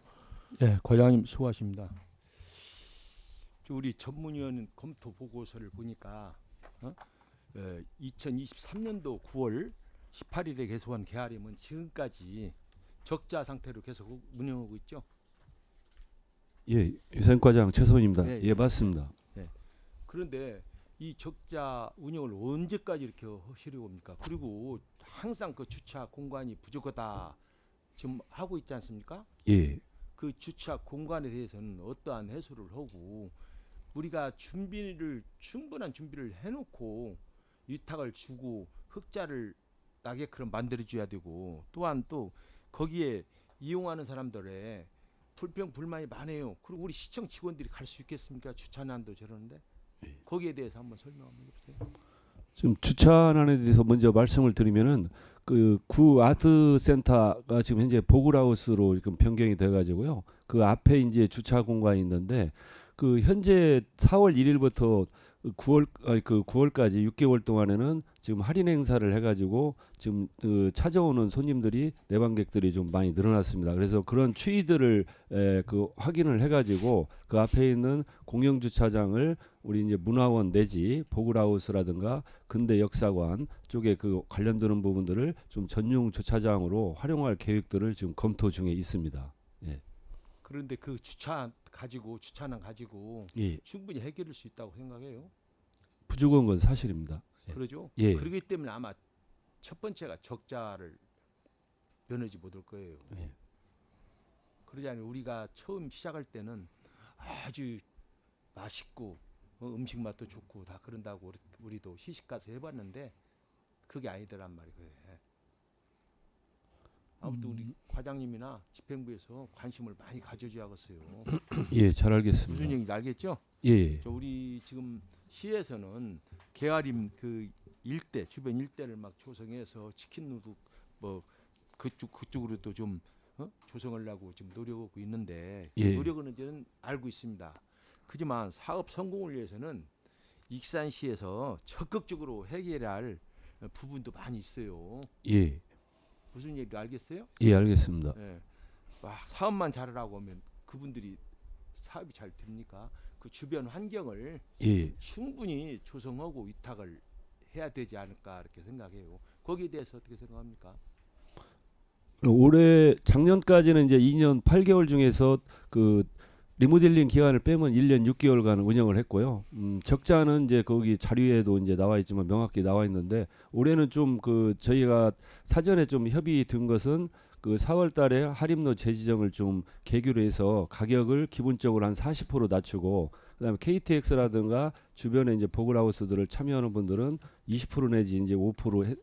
예, 과장님 수고하십니다. 우리 전문위원 검토 보고서를 보니까 2023년도 9월 18일에 개소한 계아림은 지금까지 적자 상태로 계속 운영하고 있죠. 예, 유생과장 최소원입니다. 예, 예, 맞습니다. 예. 그런데 이 적자 운영을 언제까지 이렇게 하시려고 합니까? 그리고 항상 그 주차 공간이 부족하다 지금 하고 있지 않습니까? 예. 그 주차 공간에 대해서는 어떠한 해소를 하고 우리가 충분한 준비를 해놓고 위탁을 주고 흑자를 나게끔 만들어줘야 되고 또한 또 거기에 이용하는 사람들의 불평 불만이 많아요. 그리고 우리 시청 직원들이 갈 수 있겠습니까? 주차난도 저러는데 거기에 대해서 한번 설명 한번 해보세요. 지금 주차난에 대해서 먼저 말씀을 드리면은 그 구 아트 센터가 지금 현재 보글하우스로 지금 변경이 돼 가지고요. 그 앞에 이제 주차 공간이 있는데 그 현재 4월 1일부터 9월까지 6개월 동안에는 지금 할인 행사를 해가지고 지금 그 찾아오는 손님들이 내방객들이 좀 많이 늘어났습니다. 그래서 그런 추이들을 그 확인을 해가지고 그 앞에 있는 공영 주차장을 우리 이제 문화원 내지 보글하우스라든가 근대 역사관 쪽에 그 관련되는 부분들을 좀 전용 주차장으로 활용할 계획들을 지금 검토 중에 있습니다. 예. 그런데 그 주차난 가지고 예. 충분히 해결할 수 있다고 생각해요. 부족한 건 사실입니다. 예. 그러죠. 예. 그렇기 때문에 아마 첫 번째가 적자를 면하지 못할 거예요. 예. 그러지 않으면 우리가 처음 시작할 때는 아주 맛있고 음식 맛도 좋고 다 그런다고 우리도 시식 가서 해봤는데 그게 아니더란 말이에요. 아무튼 우리 과장님이나 집행부에서 관심을 많이 가져줘야겠어요. 예, 잘 알겠습니다. 무슨 얘기인지 알겠죠? 예. 저 우리 지금 시에서는 계아림 그 일대 주변 일대를 막 조성해서 치킨 누드 뭐 그쪽으로도 좀 조성하려고 지금 노력하고 있는데 예. 노력은 이제는 알고 있습니다. 하지만 사업 성공을 위해서는 익산시에서 적극적으로 해결할 부분도 많이 있어요. 예. 무슨 얘기 알겠어요? 예, 알겠습니다. 예. 막 사업만 잘하라고 하면 그분들이 사업이 잘 됩니까? 그 주변 환경을 예. 충분히 조성하고 위탁을 해야 되지 않을까 이렇게 생각해요. 거기에 대해서 어떻게 생각합니까? 올해 작년까지는 이제 2년 8개월 중에서 그 리모델링 기간을 빼면 1년 6개월간 운영을 했고요. 적자는 이제 거기 자료에도 이제 나와 있지만 명확히 나와 있는데 올해는 좀 그 저희가 사전에 좀 협의된 것은 그 4월 달에 할인로 재지정을 좀 계기로 해서 가격을 기본적으로 한 40% 낮추고 그다음에 KTX라든가 주변에 이제 보글하우스들을 참여하는 분들은 20% 내지 이제 5%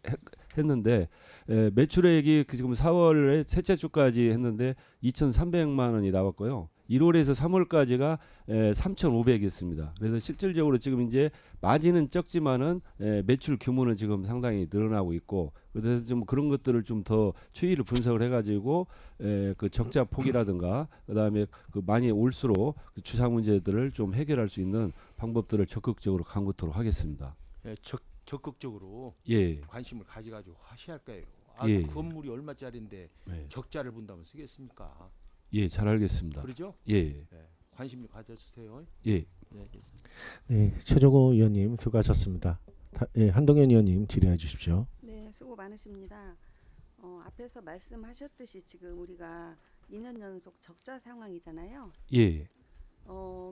했는데 매출액이 그 지금 4월에 셋째 주까지 했는데 2,300만 원이 나왔고요. 1월에서 3월까지가 3,500이었습니다. 그래서 실질적으로 지금 이제 마진은 적지만은 매출 규모는 지금 상당히 늘어나고 있고 그래서 좀 그런 것들을 좀 더 추이를 분석을 해가지고 그 적자 폭이라든가 그다음에 그 많이 올수록 그 주상 문제들을 좀 해결할 수 있는 방법들을 적극적으로 강구토록 하겠습니다. 예, 적극적으로 예. 관심을 가져가지고 하셔야 할 거예요. 아, 예. 건물이 얼마짜리인데 예. 적자를 본다면 쓰겠습니까? 예, 잘 알겠습니다. 그러죠? 예. 예, 관심 좀 가져주세요. 예. 네, 알겠습니다. 네, 최종호 의원님 수고하셨습니다. 예, 한동현 의원님 질의해 주십시오. 네, 수고 많으십니다. 앞에서 말씀하셨듯이 지금 우리가 2년 연속 적자 상황이잖아요. 예.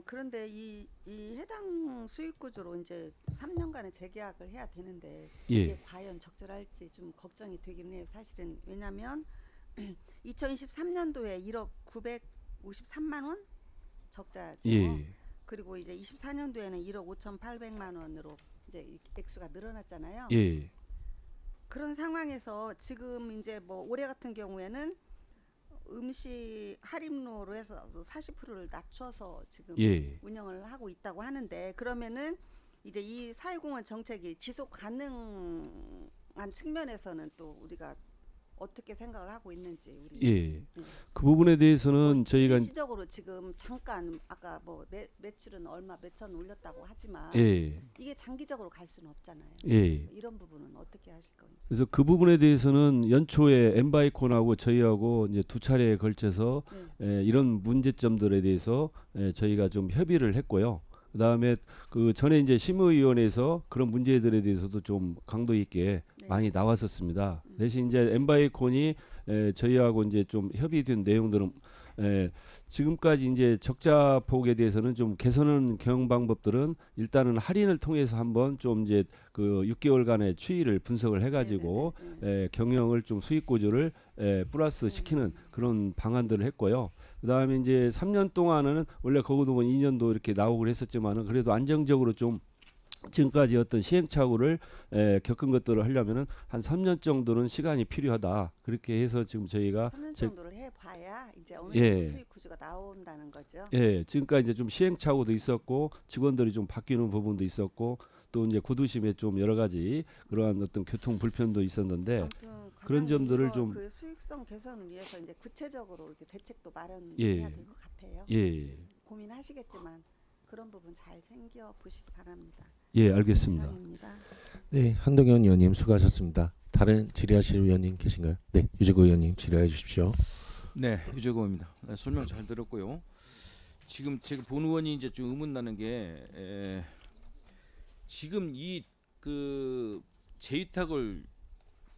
그런데 이 해당 수익 구조로 이제 3년간의 재계약을 해야 되는데 예. 이게 과연 적절할지 좀 걱정이 되긴 해요. 사실은 왜냐하면 2023년도에 1억 953만 원 적자죠. 예. 그리고 이제 24년도에는 1억 5,800만 원으로 이제 액수가 늘어났잖아요. 예. 그런 상황에서 지금 이제 뭐 올해 같은 경우에는 음식 할인로로 해서 40%를 낮춰서 지금 예. 운영을 하고 있다고 하는데 그러면은 이제 이 사회공헌 정책이 지속 가능한 측면에서는 또 우리가 어떻게 생각을 하고 있는지 우리 예. 그 부분에 대해서는 저희가 일시적으로 지금 잠깐 아까 뭐 매출은 얼마 몇천 올렸다고 하지만 예. 이게 장기적으로 갈 수는 없잖아요. 예. 그래서 이런 부분은 어떻게 하실 건지. 그래서 그 부분에 대해서는 연초에 엠바이콘하고 저희하고 이제 두 차례에 걸쳐서 이런 문제점들에 대해서 저희가 좀 협의를 했고요. 그다음에 그 전에 이제 심의위원회에서 그런 문제들에 대해서도 좀 강도 있게 많이 나왔었습니다. 대신 이제 엠바이콘이 저희하고 이제 좀 협의된 내용들은 지금까지 이제 적자 폭에 대해서는 좀 개선하는 경영 방법들은 일단은 할인을 통해서 한번 좀 이제 그 6개월간의 추이를 분석을 해가지고 경영을 좀 수익 구조를 플러스 시키는 그런 방안들을 했고요. 그다음에 이제 3년 동안은 원래 거기도 2년도 이렇게 나오고 했었지만은 그래도 안정적으로 좀 지금까지 어떤 시행착오를 겪은 것들을 하려면은 한 3년 정도는 시간이 필요하다. 그렇게 해서 지금 저희가 3년 정도를 해봐야 이제 어느 예. 정도 수익 구조가 나온다는 거죠. 예, 지금까지 이제 좀 시행착오도 있었고 직원들이 좀 바뀌는 부분도 있었고 또 이제 구도심에 좀 여러 가지 그러한 어떤 교통 불편도 있었는데 그런 점들을 좀 그 수익성 개선을 위해서 이제 구체적으로 이렇게 대책도 마련해야 예. 될 것 같아요. 예. 고민하시겠지만 그런 부분 잘 챙겨 보시기 바랍니다. 예, 알겠습니다. 이상입니다. 네, 한동현 의원님 수고하셨습니다. 다른 질의하실 의원님 계신가요? 네, 유재구 의원님 질의해 주십시오. 네, 유재구입니다. 네, 설명 잘 들었고요. 지금 제가 본 의원이 이제 좀 의문 나는 게 지금 이 그 재위탁을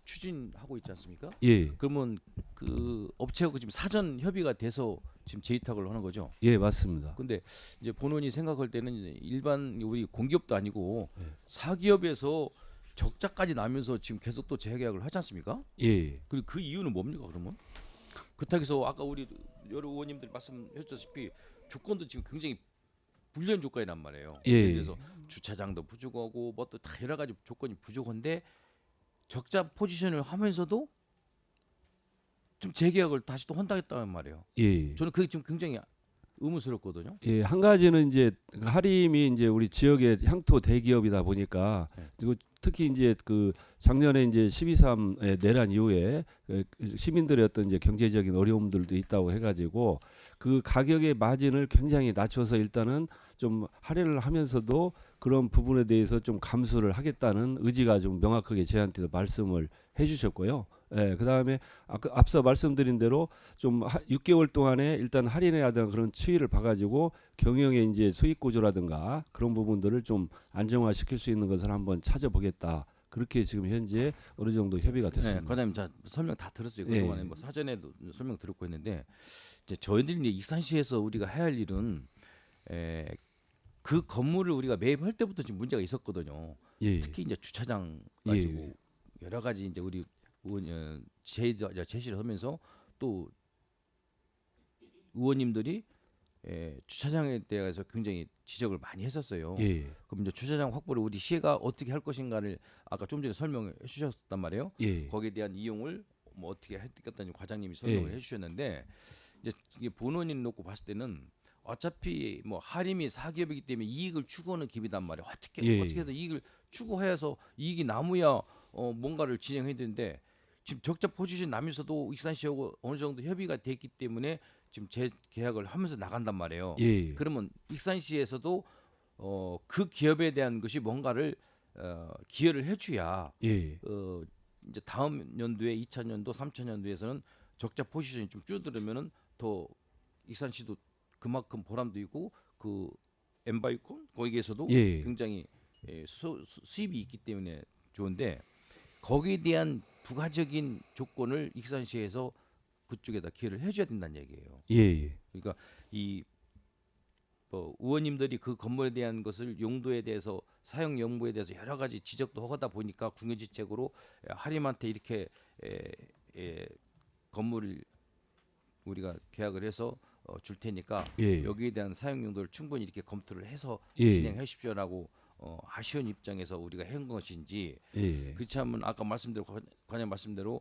추진하고 있지 않습니까? 예. 그러면 그 업체하고 지금 사전 협의가 돼서 지금 재위탁을 하는 거죠? 예, 맞습니다. 근데 이제 본원이 생각할 때는 이제 일반 우리 공기업도 아니고 사기업에서 적자까지 나면서 지금 계속 또 재계약을 하지 않습니까? 예. 그리고 그 이유는 뭡니까 그러면? 그렇다고 해서 아까 우리 여러 의원님들 말씀해 주셨다시피 조건도 지금 굉장히 불리한 조건이란 말이에요. 예. 예를 들어서 주차장도 부족하고 뭐 또 다 여러 가지 조건이 부족한데 적자 포지션을 하면서도 좀 재계약을 다시 또 한다겠다는 말이에요. 예. 저는 그게 지금 굉장히 의문스럽거든요. 예, 한 가지는 이제 하림이 이제 우리 지역의 향토 대기업이다 보니까 그리고 특히 이제 그 작년에 이제 12.3 내란 이후에 시민들의 어떤 이제 경제적인 어려움들도 있다고 해가지고 그 가격의 마진을 굉장히 낮춰서 일단은 좀 할인을 하면서도 그런 부분에 대해서 좀 감수를 하겠다는 의지가 좀 명확하게 저희한테도 말씀을 해주셨고요. 예, 그다음에 앞서 말씀드린 대로 좀 6개월 동안에 일단 할인해야 되는 그런 추이를 봐가지고 경영의 이제 수익 구조라든가 그런 부분들을 좀 안정화시킬 수 있는 것을 한번 찾아보겠다. 그렇게 지금 현재 어느 정도 협의가 됐습니다. 네, 과장님 자 설명 다 들었어요. 예, 그동안에 뭐 사전에도 설명 들었고 했는데 이제 저희들이 이제 익산시에서 우리가 해야 할 일은 그 건물을 우리가 매입할 때부터 지금 문제가 있었거든요. 예. 특히 이제 주차장 가지고 예. 여러 가지 이제 우리 제시를 하면서 또 의원님들이 주차장에 대해서 굉장히 지적을 많이 했었어요. 예. 그럼 이제 주차장 확보를 우리 시가 어떻게 할 것인가를 아까 좀 전에 설명해 주셨단 말이에요. 예. 거기에 대한 이용을 뭐 어떻게 했겠다는 과장님이 설명을 예. 해주셨는데 이제 이게 본원인 놓고 봤을 때는 어차피 뭐 할인이 사기업이기 때문에 이익을 추구하는 기업이단 말이에요. 예. 어떻게 해서 이익을 추구해서 이익이 남으야 뭔가를 진행해야 되는데 지금 적자 포지션 나면서도 익산시하고 어느 정도 협의가 됐기 때문에 지금 재계약을 하면서 나간단 말이에요. 예. 그러면 익산시에서도 그 기업에 대한 것이 뭔가를 기여를 해줘야 예. 이제 다음 연도에 2000년도, 3000년도에서는 적자 포지션이 좀 줄어들면은 더 익산시도 그만큼 보람도 있고 그 엠바이콘 거기에서도 예. 굉장히 수입이 있기 때문에 좋은데 거기에 대한 부가적인 조건을 익산시에서 그쪽에다 기여를 해줘야 된다는 얘기예요. 예. 그러니까 이 의원님들이 그 건물에 대한 것을 용도에 대해서 사용 연무에 대해서 여러 가지 지적도 하다 보니까 궁여지책으로 하림한테 이렇게 건물을 우리가 계약을 해서 줄 테니까 예. 여기에 대한 사용 용도를 충분히 이렇게 검토를 해서 예. 진행하십시오라고 아쉬운 입장에서 우리가 한 것인지 예. 그렇지 않으면 아까 말씀대로 관장 말씀대로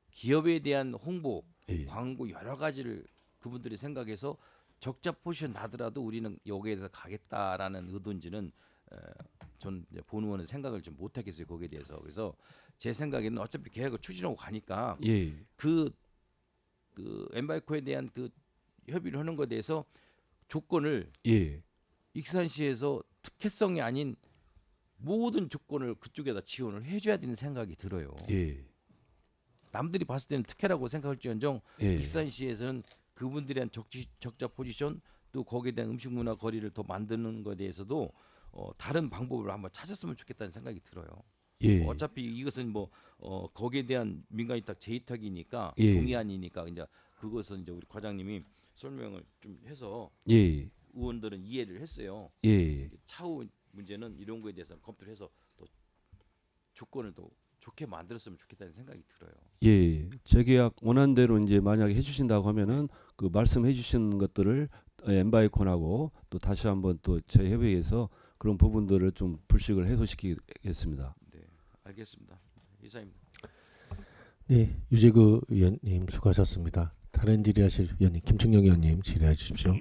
기업에 대한 홍보, 예. 광고 여러 가지를 그분들이 생각해서 적자 포지션 나더라도 우리는 여기에 대해서 가겠다라는 의도인지는 전 본의원은 생각을 좀 못하겠어요 거기에 대해서. 그래서 제 생각에는 어차피 계획을 추진하고 가니까 예. 그 엠바이코에 대한 그 협의를 하는 것에 대해서 조건을 예. 익산시에서 특혜성이 아닌 모든 조건을 그쪽에다 지원을 해줘야 되는 생각이 들어요. 예. 남들이 봤을 때는 특혜라고 생각할지언정 예. 익산시에서는 그분들에 대한 적자 포지션 또 거기에 대한 음식 문화 거리를 더 만드는 것에 대해서도 다른 방법을 한번 찾았으면 좋겠다는 생각이 들어요. 예. 어차피 이것은 뭐 거기에 대한 민간위탁 재위탁이니까 예. 동의안이니까 이제 그것은 이제 우리 과장님이 설명을 좀 해서 예. 의원들은 이해를 했어요. 예. 차후 문제는 이런 거에 대해서 검토를 해서 또 조건을 더 좋게 만들었으면 좋겠다는 생각이 들어요. 예, 재계약 원안대로 이제 만약에 해주신다고 하면은 그 말씀해주신 것들을 엠바이콘하고 또 다시 한번 또 재협의해서 그런 부분들을 좀 불식을 해소시키겠습니다. 네, 알겠습니다. 이상입니다. 네, 유재구 의원님 수고하셨습니다. 다른 질의하실 의원님 김충영 의원님 질의해 주십시오.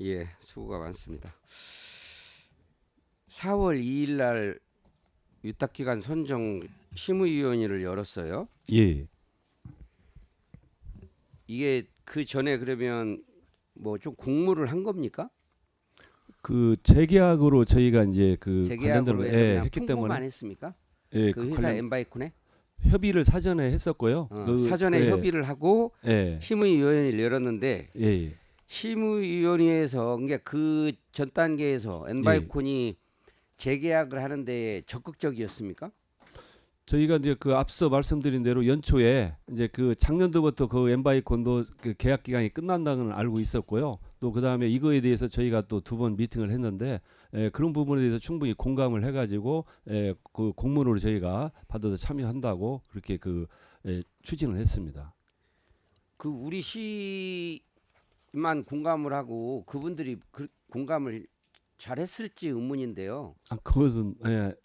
예, 수고가 많습니다. 4월 2일 날 유탁기관 선정 심의위원회를 열었어요. 예. 이게 그 전에 그러면 뭐 좀 공모를 한 겁니까? 그 재계약으로 저희가 이제 그 재계약으로 해서 그냥 했기 통보만 때문에 했습니까? 예, 그 회사 엠바이콘에 협의를 사전에 했었고요. 사전에 예. 협의를 하고 예. 심의위원회를 열었는데 예. 심의위원회에서 그러니까 그 전 단계에서 엠바이콘이 재계약을 하는데 적극적이었습니까? 저희가 이제 그 앞서 말씀드린 대로 연초에 이제 그 작년도부터 그 엠바이콘도 그 계약 기간이 끝난다는 걸 알고 있었고요. 또 그 다음에 이거에 대해서 저희가 또 2번 미팅을 했는데 그런 부분에 대해서 충분히 공감을 해가지고 그 공문으로 저희가 받아서 참여한다고 그렇게 추진을 했습니다. 그 우리 시만 공감을 하고 그분들이 그 공감을 잘했을지 의문인데요. 그것은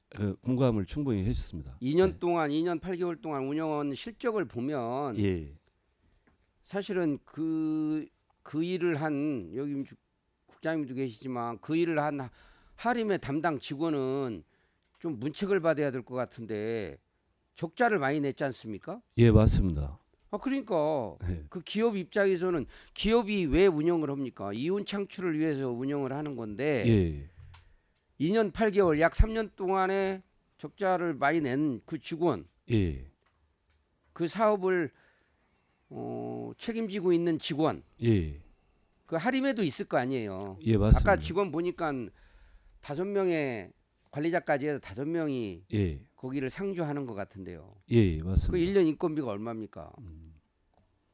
그 공감을 충분히 했습니다. 2년 동안 2년 8개월 동안 운영한 실적을 보면 예. 사실은 그 일을 한 여기 국장님도 계시지만 그 일을 한 하림의 담당 직원은 좀 문책을 받아야 될 것 같은데 적자를 많이 냈지 않습니까? 예, 맞습니다. 그러니까 예. 그 기업 입장에서는 기업이 왜 운영을 합니까? 이윤 창출을 위해서 운영을 하는 건데 예. 2년 8개월 약 3년 동안에 적자를 많이 낸 그 직원, 예. 그 사업을 책임지고 있는 직원, 예. 그 하림에도 있을 거 아니에요. 예, 맞습니다. 아까 직원 보니까 5명의 관리자까지 해서 5명이 예. 거기를 상주하는 것 같은데요. 예, 그 맞습니다. 1년 인건비가 얼마입니까?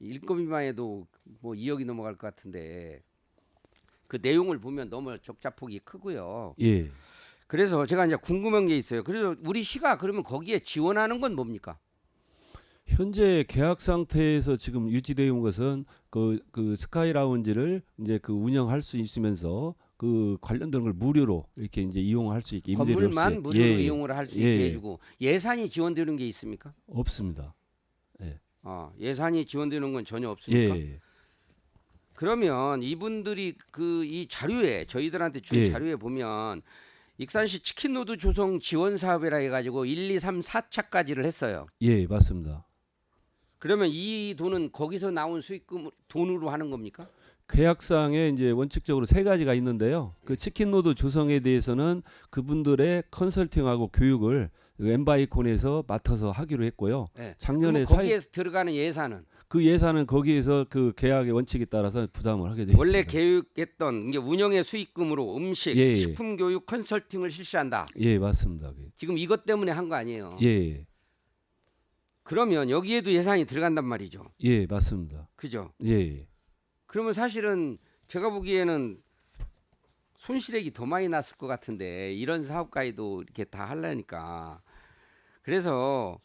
인건비만 해도 뭐 2억이 넘어갈 것 같은데 그 내용을 보면 너무 적자폭이 크고요. 예. 그래서 제가 이제 궁금한 게 있어요. 그래서 우리 시가 그러면 거기에 지원하는 건 뭡니까? 현재 계약 상태에서 지금 유지되어 온 것은 그 스카이 라운지를 이제 그 운영할 수 있으면서 그 관련된 걸 무료로 이렇게 이제 이용할 수 있게 임대료 건물만 없이. 무료로 예. 이용을 할 수 예. 있게 해주고 예산이 지원되는 게 있습니까? 없습니다. 예. 예산이 지원되는 건 전혀 없습니까? 예. 그러면 이분들이 그 이 자료에 저희들한테 준 예. 자료에 보면 익산시 치킨노드 조성 지원 사업이라 해가지고 1, 2, 3, 4차까지를 했어요. 예, 맞습니다. 그러면 이 돈은 거기서 나온 수익금 돈으로 하는 겁니까? 계약상에 이제 원칙적으로 3가지가 있는데요. 그 치킨노드 조성에 대해서는 그분들의 컨설팅하고 교육을 엠바이콘에서 맡아서 하기로 했고요. 네. 작년에 거기에 들어가는 예산은 그 예산은 거기에서 그 계약의 원칙에 따라서 부담을 하게 되어 있습니다. 원래 계획했던 이제 운영의 수익금으로 음식, 예. 식품 교육 컨설팅을 실시한다. 예, 맞습니다. 지금 이것 때문에 한 거 아니에요? 예. 그러면 여기에도 예산이 들어간단 말이죠. 예, 맞습니다. 그죠? 예. 그러면 사실은 제가 보기에는 손실액이 더 많이 났을 것 같은데 이런 사업까지도 이렇게 다 하려니까 그래서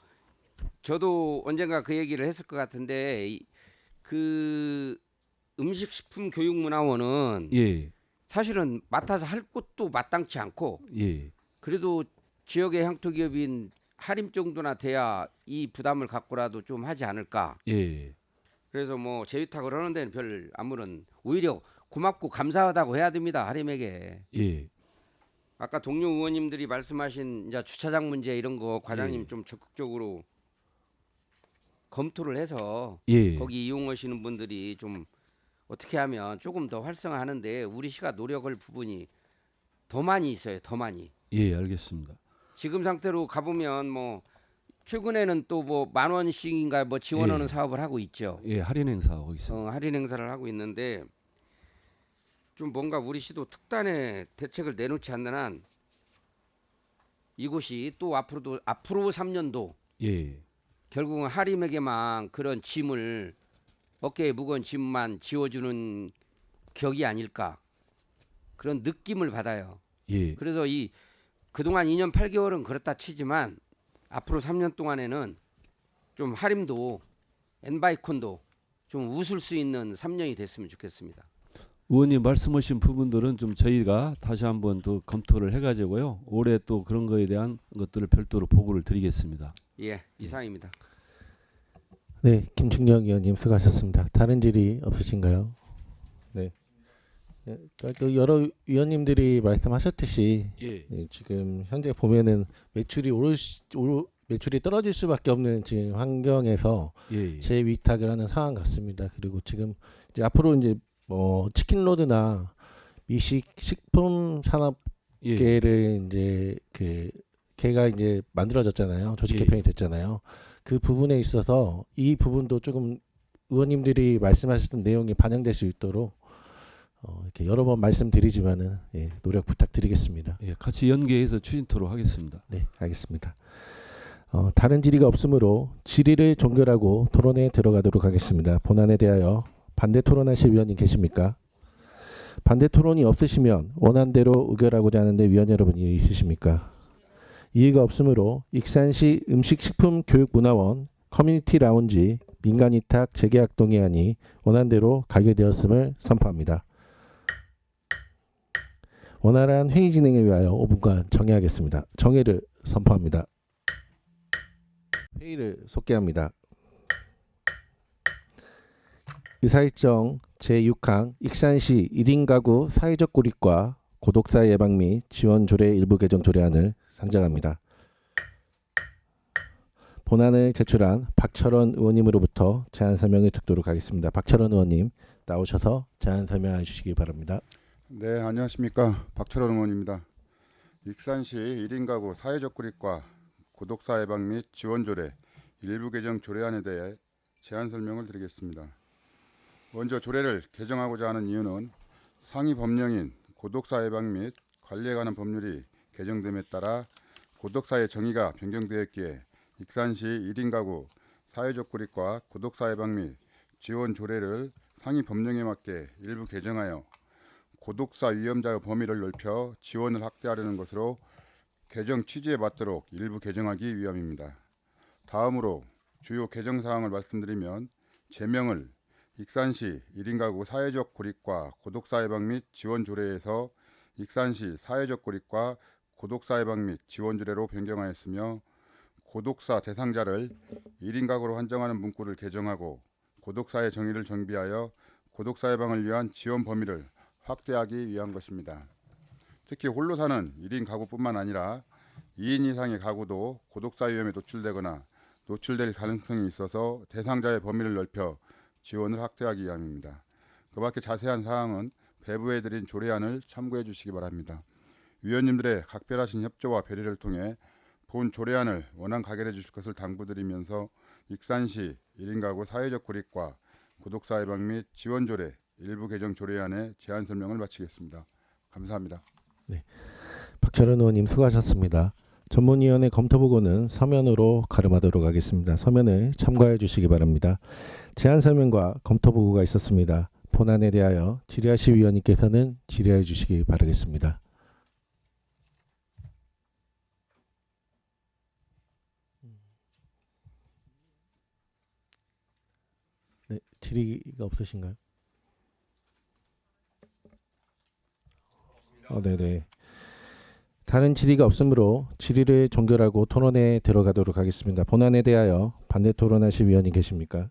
저도 언젠가 그 얘기를 했을 것 같은데 그 음식식품교육문화원은 예. 사실은 맡아서 할 것도 마땅치 않고 예. 그래도 지역의 향토기업인 하림 정도나 돼야 이 부담을 갖고라도 좀 하지 않을까. 예. 그래서 뭐 재위탁을 하는 데는 별 아무런 오히려 고맙고 감사하다고 해야 됩니다. 하림에게. 예. 아까 동료 의원님들이 말씀하신 이제 주차장 문제 이런 거 과장님 예. 좀 적극적으로 검토를 해서 예. 거기 이용하시는 분들이 좀 어떻게 하면 조금 더 활성화하는데 우리 시가 노력할 부분이 더 많이 있어요. 더 많이. 예, 알겠습니다. 지금 상태로 가보면 뭐 최근에는 또 뭐 10,000원씩인가 뭐 지원하는 예. 사업을 하고 있죠. 예, 할인 행사하고 있습니다. 할인 행사를 하고 있는데 좀 뭔가 우리 시도 특단의 대책을 내놓지 않는 한 이곳이 또 앞으로 3년도 예. 결국은 하림에게만 그런 짐을 어깨에 무거운 짐만 지워주는 격이 아닐까 그런 느낌을 받아요. 예. 그래서 이 그동안 2년 8개월은 그렇다 치지만 앞으로 3년 동안에는 좀 하림도 엔바이콘도 좀 웃을 수 있는 3년이 됐으면 좋겠습니다. 의원님 말씀하신 부분들은 좀 저희가 다시 한번 또 검토를 해가지고요. 올해 또 그런 거에 대한 것들을 별도로 보고를 드리겠습니다. 예, 이상입니다. 네, 김충영 의원님 수고하셨습니다. 다른 질의 없으신가요? 네. 또 여러 위원님들이 말씀하셨듯이 예. 지금 현재 보면은 매출이 떨어질 수밖에 없는 지금 환경에서 예. 재위탁을 하는 상황 같습니다. 그리고 지금 이제 앞으로 이제 뭐 치킨로드나 미식 식품 산업계를 이제 그 걔가 이제 만들어졌잖아요. 조직 예. 개편이 됐잖아요. 그 부분에 있어서 이 부분도 조금 의원님들이 말씀하셨던 내용이 반영될 수 있도록 이렇게 여러 번 말씀드리지만은 예, 노력 부탁드리겠습니다. 예, 같이 연계해서 추진토록 하겠습니다. 네, 알겠습니다. 다른 질의가 없으므로 질의를 종결하고 토론에 들어가도록 하겠습니다. 본안에 대하여 반대 토론하실 위원님 계십니까? 반대 토론이 없으시면 원안대로 의결하고자 하는데 위원 여러분 이해 있으십니까? 이의가 없으므로 익산시 음식식품교육문화원 커뮤니티 라운지 민간위탁 재계약 동의안이 원안대로 가결되었음을 선포합니다. 원활한 회의 진행을 위하여 5분간 정회하겠습니다. 정회를 선포합니다. 회의를 속개합니다. 의사일정 제6항 익산시 1인 가구 사회적 고립과 고독사 예방 및 지원 조례 일부 개정 조례안을 상정합니다. 본안을 제출한 박철원 의원님으로부터 제안 설명을 듣도록 하겠습니다. 박철원 의원님 나오셔서 제안 설명해 주시기 바랍니다. 네, 안녕하십니까. 박철원 의원입니다. 익산시 1인 가구 사회적 고립과 고독사 예방 및 지원 조례 일부 개정 조례안에 대해 제안 설명을 드리겠습니다. 먼저 조례를 개정하고자 하는 이유는 상위 법령인 고독사 예방 및 관리에 관한 법률이 개정됨에 따라 고독사의 정의가 변경되었기에 익산시 1인 가구 사회적 고립과 고독사 예방 및 지원 조례를 상위 법령에 맞게 일부 개정하여 고독사 위험자의 범위를 넓혀 지원을 확대하려는 것으로 개정 취지에 맞도록 일부 개정하기 위함입니다. 다음으로 주요 개정 사항을 말씀드리면 제명을 익산시 1인 가구 사회적 고립과 고독사 예방 및 지원 조례에서 익산시 사회적 고립과 고독사 예방 및 지원 조례로 변경하였으며 고독사 대상자를 1인 가구로 한정하는 문구를 개정하고 고독사의 정의를 정비하여 고독사 예방을 위한 지원 범위를 확대하기 위한 것입니다. 특히 홀로 사는 1인 가구뿐만 아니라 2인 이상의 가구도 고독사 위험에 노출되거나 노출될 가능성이 있어서 대상자의 범위를 넓혀 지원을 확대하기 위함입니다. 그 밖에 자세한 사항은 배부해드린 조례안을 참고해 주시기 바랍니다. 위원님들의 각별하신 협조와 배려를 통해 본 조례안을 원안 가결해 주실 것을 당부드리면서 익산시 1인 가구 사회적 고립과 고독사 예방 및 지원 조례 일부 개정 조례안의 제안 설명을 마치겠습니다. 감사합니다. 네, 박철원 의원님 수고하셨습니다. 전문위원회 검토 보고는 서면으로 가름하도록 하겠습니다. 서면을 참고해 주시기 바랍니다. 제안 설명과 검토 보고가 있었습니다. 본안에 대하여 질의하실 위원님께서는 질의해 주시기 바라겠습니다. 네, 질의가 없으신가요? 네네. 다른 질의가 없으므로 질의를 종결하고 토론에 들어가도록 하겠습니다. 본안에 대하여 반대 토론하실 위원이 계십니까?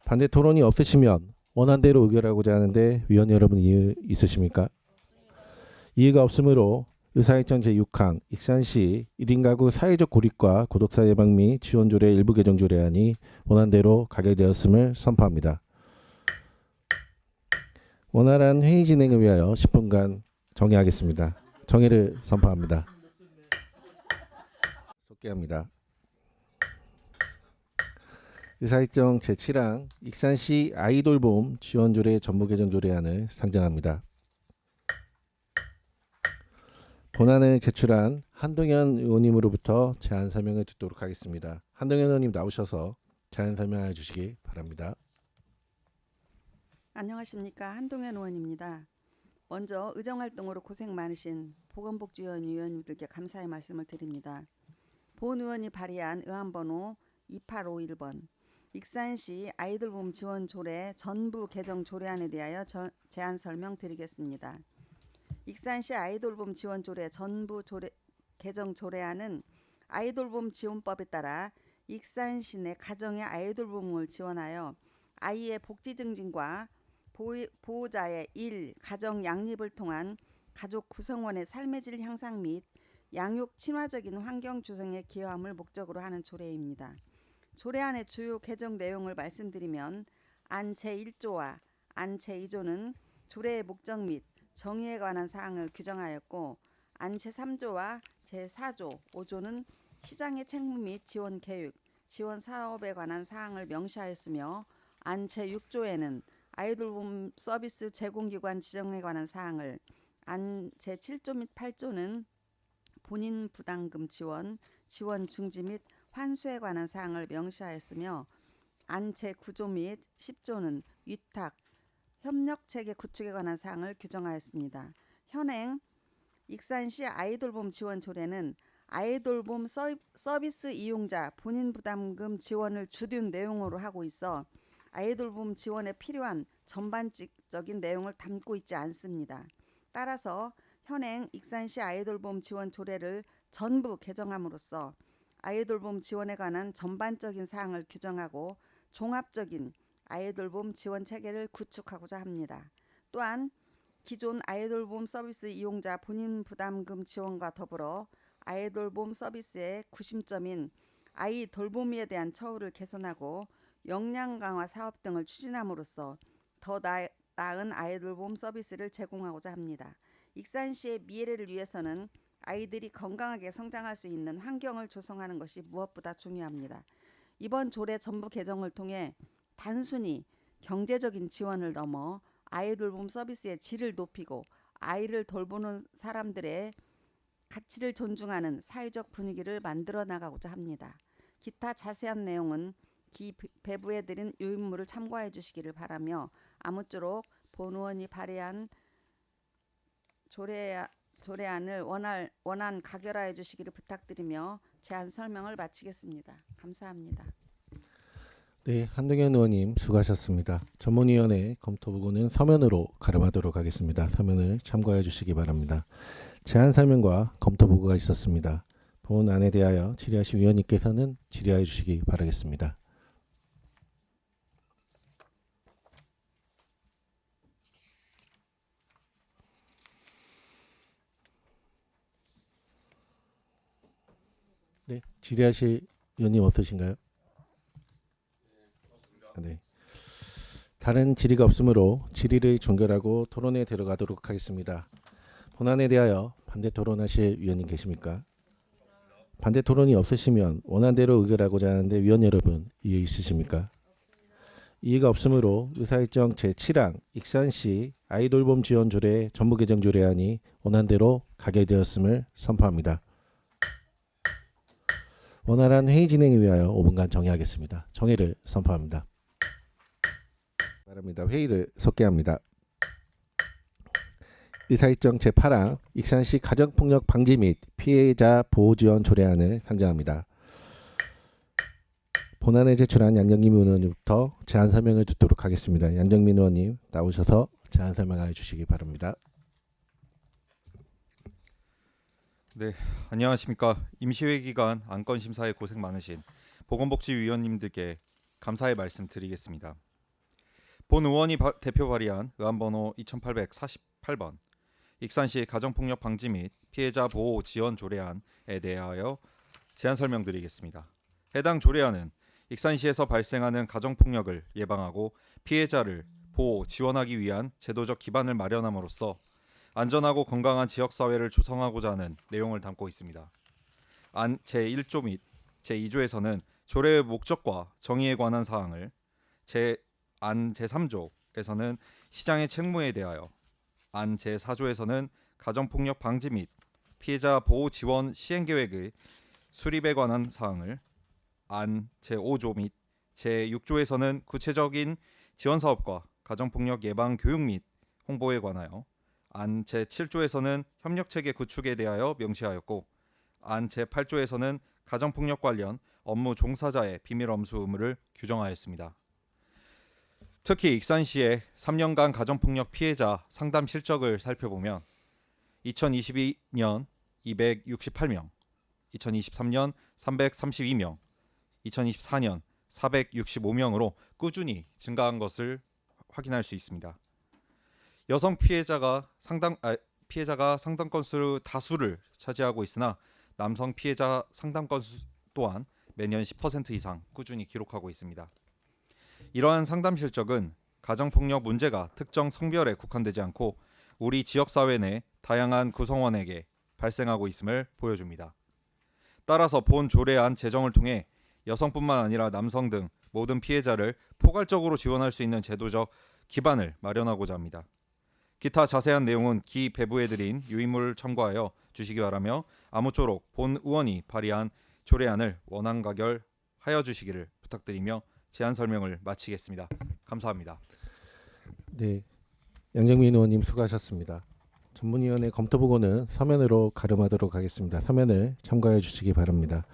반대 토론이 없으시면 원안대로 의결하고자 하는데 위원 여러분 이의 있으십니까? 이의가 없으므로 의사일정 제6항 익산시 1인 가구 사회적 고립과 고독사 예방 및 지원 조례 일부 개정 조례안이 원안대로 가결되었음을 선포합니다. 원활한 회의 진행을 위하여 10분간 정회하겠습니다. 정회를 선포합니다. 속개합니다. 의사일정 제7항 익산시 아이돌봄 지원조례 전부 개정 조례안을 상정합니다. 본안을 제출한 한동현 의원님으로부터 제안 설명을 듣도록 하겠습니다. 한동현 의원님 나오셔서 제안 설명해 주시기 바랍니다. 안녕하십니까, 한동현 의원입니다. 먼저 의정활동으로 고생 많으신 보건복지위원 위원님들께 감사의 말씀을 드립니다. 본 의원이 발의한 의안번호 2851번 익산시 아이돌봄 지원 조례 전부 개정 조례안에 대하여 제안 설명드리겠습니다. 익산시 아이돌봄 지원 조례 전부 개정 조례안은 아이돌봄 지원법에 따라 익산시 내 가정의 아이돌봄을 지원하여 아이의 복지 증진과 보호자의 일, 가정 양립을 통한 가족 구성원의 삶의 질 향상 및 양육 친화적인 환경 조성에 기여함을 목적으로 하는 조례입니다. 조례안의 주요 개정 내용을 말씀드리면 안 제1조와 안 제2조는 조례의 목적 및 정의에 관한 사항을 규정하였고 안 제3조와 제4조, 5조는 시장의 책무 및 지원 계획, 지원 사업에 관한 사항을 명시하였으며 안 제6조에는 아이돌봄 서비스 제공기관 지정에 관한 사항을, 안 제7조 및 8조는 본인 부담금 지원, 지원 중지 및 환수에 관한 사항을 명시하였으며 안 제9조 및 10조는 위탁, 협력체계 구축에 관한 사항을 규정하였습니다. 현행 익산시 아이돌봄 지원 조례는 아이돌봄 서비스 이용자 본인 부담금 지원을 주둔 내용으로 하고 있어 아이돌봄 지원에 필요한 전반적인 내용을 담고 있지 않습니다. 따라서 현행 익산시 아이돌봄 지원 조례를 전부 개정함으로써 아이돌봄 지원에 관한 전반적인 사항을 규정하고 종합적인 아이돌봄 지원 체계를 구축하고자 합니다. 또한 기존 아이돌봄 서비스 이용자 본인 부담금 지원과 더불어 아이돌봄 서비스의 구심점인 아이 돌보미에 대한 처우를 개선하고 역량 강화 사업 등을 추진함으로써 더 나은 아이돌봄 서비스를 제공하고자 합니다. 익산시의 미래를 위해서는 아이들이 건강하게 성장할 수 있는 환경을 조성하는 것이 무엇보다 중요합니다. 이번 조례 전부 개정을 통해 단순히 경제적인 지원을 넘어 아이 돌봄 서비스의 질을 높이고 아이를 돌보는 사람들의 가치를 존중하는 사회적 분위기를 만들어 나가고자 합니다. 기타 자세한 내용은 기 배부해 드린 유인물을 참고해 주시기를 바라며 아무쪼록 본 의원이 발의한 조례안을 원안 가결하여 주시기를 부탁드리며 제안 설명을 마치겠습니다. 감사합니다. 네, 한동현 의원님 수고하셨습니다. 전문위원회 검토 보고는 서면으로 가름하도록 하겠습니다. 서면을 참고해 주시기 바랍니다. 제안 설명과 검토 보고가 있었습니다. 본안에 대하여 질의하신 위원님께서는 질의하여 주시기 바라겠습니다. 네, 질의하실 위원님 없으신가요? 네. 다른 질의가 없으므로 질의를 종결하고 토론에 들어가도록 하겠습니다. 본안에 대하여 반대 토론하실 위원님 계십니까? 반대 토론이 없으시면 원안대로 의결하고자 하는데 위원 여러분 이해 있으십니까? 이해가 없으므로 의사일정 제7항 익산시 아이돌봄 지원 조례 전부 개정 조례안이 원안대로 가결되었음을 선포합니다. 원활한 회의 진행을 위하여 5분간 정회하겠습니다. 정회를 선포합니다. 바랍니다. 회의를 속개합니다. 의사일정 제8항 익산시 가정폭력 방지 및 피해자 보호 지원 조례안을 상정합니다. 본안에 제출한 양정민 의원님부터 제안 설명을 듣도록 하겠습니다. 양정민 의원님 나오셔서 제안 설명해 주시기 바랍니다. 네, 안녕하십니까. 임시회 기간 안건 심사에 고생 많으신 보건복지위원님들께 감사의 말씀 드리겠습니다. 본 의원이 대표 발의한 의안번호 2848번 익산시 가정폭력 방지 및 피해자 보호 지원 조례안에 대하여 제안 설명드리겠습니다. 해당 조례안은 익산시에서 발생하는 가정폭력을 예방하고 피해자를 보호 지원하기 위한 제도적 기반을 마련함으로써 안전하고 건강한 지역사회를 조성하고자 하는 내용을 담고 있습니다. 안 제1조 및 제2조에서는 조례의 목적과 정의에 관한 사항을 안 제3조에서는 시장의 책무에 대하여 안 제4조에서는 가정폭력 방지 및 피해자 보호 지원 시행계획의 수립에 관한 사항을 안 제5조 및 제6조에서는 구체적인 지원사업과 가정폭력 예방 교육 및 홍보에 관하여 안 제7조에서는 협력체계 구축에 대하여 명시하였고 안 제8조에서는 가정폭력 관련 업무 종사자의 비밀엄수 의무를 규정하였습니다. 특히 익산시의 3년간 가정폭력 피해자 상담 실적을 살펴보면 2022년 268명, 2023년 332명, 2024년 465명으로 꾸준히 증가한 것을 확인할 수 있습니다. 여성 피해자가 상담 건수 다수를 차지하고 있으나 남성 피해자 상담 건수 또한 매년 10% 이상 꾸준히 기록하고 있습니다. 이러한 상담 실적은 가정폭력 문제가 특정 성별에 국한되지 않고 우리 지역사회 내 다양한 구성원에게 발생하고 있음을 보여줍니다. 따라서 본 조례안 제정을 통해 여성뿐만 아니라 남성 등 모든 피해자를 포괄적으로 지원할 수 있는 제도적 기반을 마련하고자 합니다. 기타 자세한 내용은 기 배부해드린 유인물을 참고하여 주시기 바라며 아무쪼록 본 의원이 발의한 조례안을 원안 가결하여 주시기를 부탁드리며 제안 설명을 마치겠습니다. 감사합니다. 네, 양정민 의원님 수고하셨습니다. 전문위원회 검토 보고는 서면으로 가름하도록 하겠습니다. 서면을 참고해 주시기 바랍니다.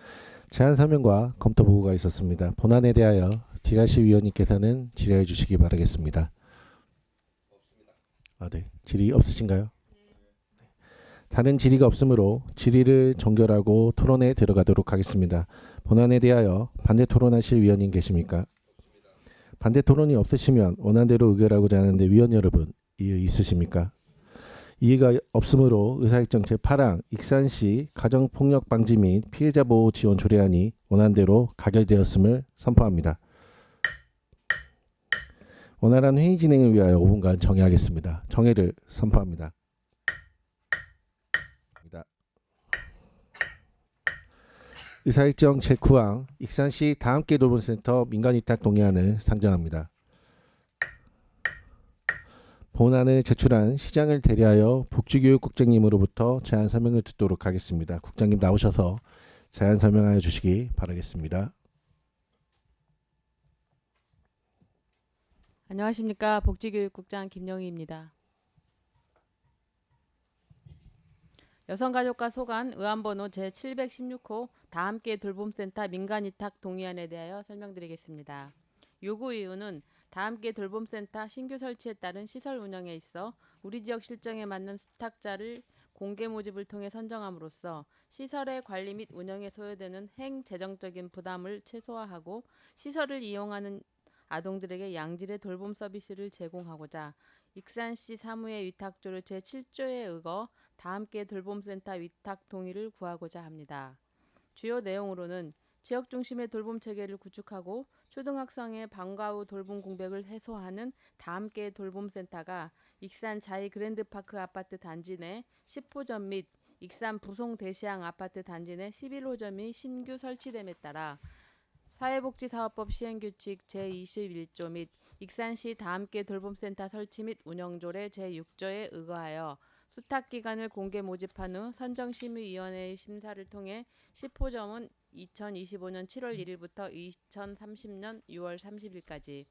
제안 설명과 검토 보고가 있었습니다. 본안에 대하여 질의하실 위원님께서는 질의해 주시기 바라겠습니다. 네, 질의 없으신가요? 다른 질의가 없으므로 질의를 종결하고 토론에 들어가도록 하겠습니다. 본안에 대하여 반대 토론하실 위원님 계십니까? 반대 토론이 없으시면 원안대로 의결하고자 하는데 위원 여러분 이해 있으십니까? 이해가 없으므로 의사일정 제8항 익산시 가정폭력 방지 및 피해자 보호 지원 조례안이 원안대로 가결되었음을 선포합니다. 원활한 회의 진행을 위하여 5분간 정회하겠습니다. 정회를 선포합니다. 의사일정 제9항 익산시 다함께 돌봄센터 민간위탁 동의안을 상정합니다. 본안을 제출한 시장을 대리하여 복지교육국장님으로부터 제안 설명을 듣도록 하겠습니다. 국장님 나오셔서 제안 설명하여 주시기 바라겠습니다. 안녕하십니까. 복지교육국장 김영희입니다. 여성가족과 소관 의안번호 제716호 다함께 돌봄센터 민간위탁 동의안에 대하여 설명드리겠습니다. 요구 이유는 다함께 돌봄센터 신규 설치에 따른 시설 운영에 있어 우리 지역 실정에 맞는 수탁자를 공개 모집을 통해 선정함으로써 시설의 관리 및 운영에 소요되는 행재정적인 부담을 최소화하고 시설을 이용하는 아동들에게 양질의 돌봄 서비스를 제공하고자 익산시 사무의 위탁조를 제7조에 의거 다함께 돌봄센터 위탁 동의를 구하고자 합니다. 주요 내용으로는 지역 중심의 돌봄 체계를 구축하고 초등학생의 방과 후 돌봄 공백을 해소하는 다함께 돌봄센터가 익산 자이 그랜드파크 아파트 단지 내 10호점 및 익산 부송 대시항 아파트 단지 내 11호점이 신규 설치됨에 따라 사회복지사업법 시행규칙 제21조 및 익산시 다함께 돌봄센터 설치 및 운영조례 제6조에 의거하여 수탁기간을 공개 모집한 후 선정심의위원회의 심사를 통해 10호점은 2025년 7월 1일부터 2030년 6월 30일까지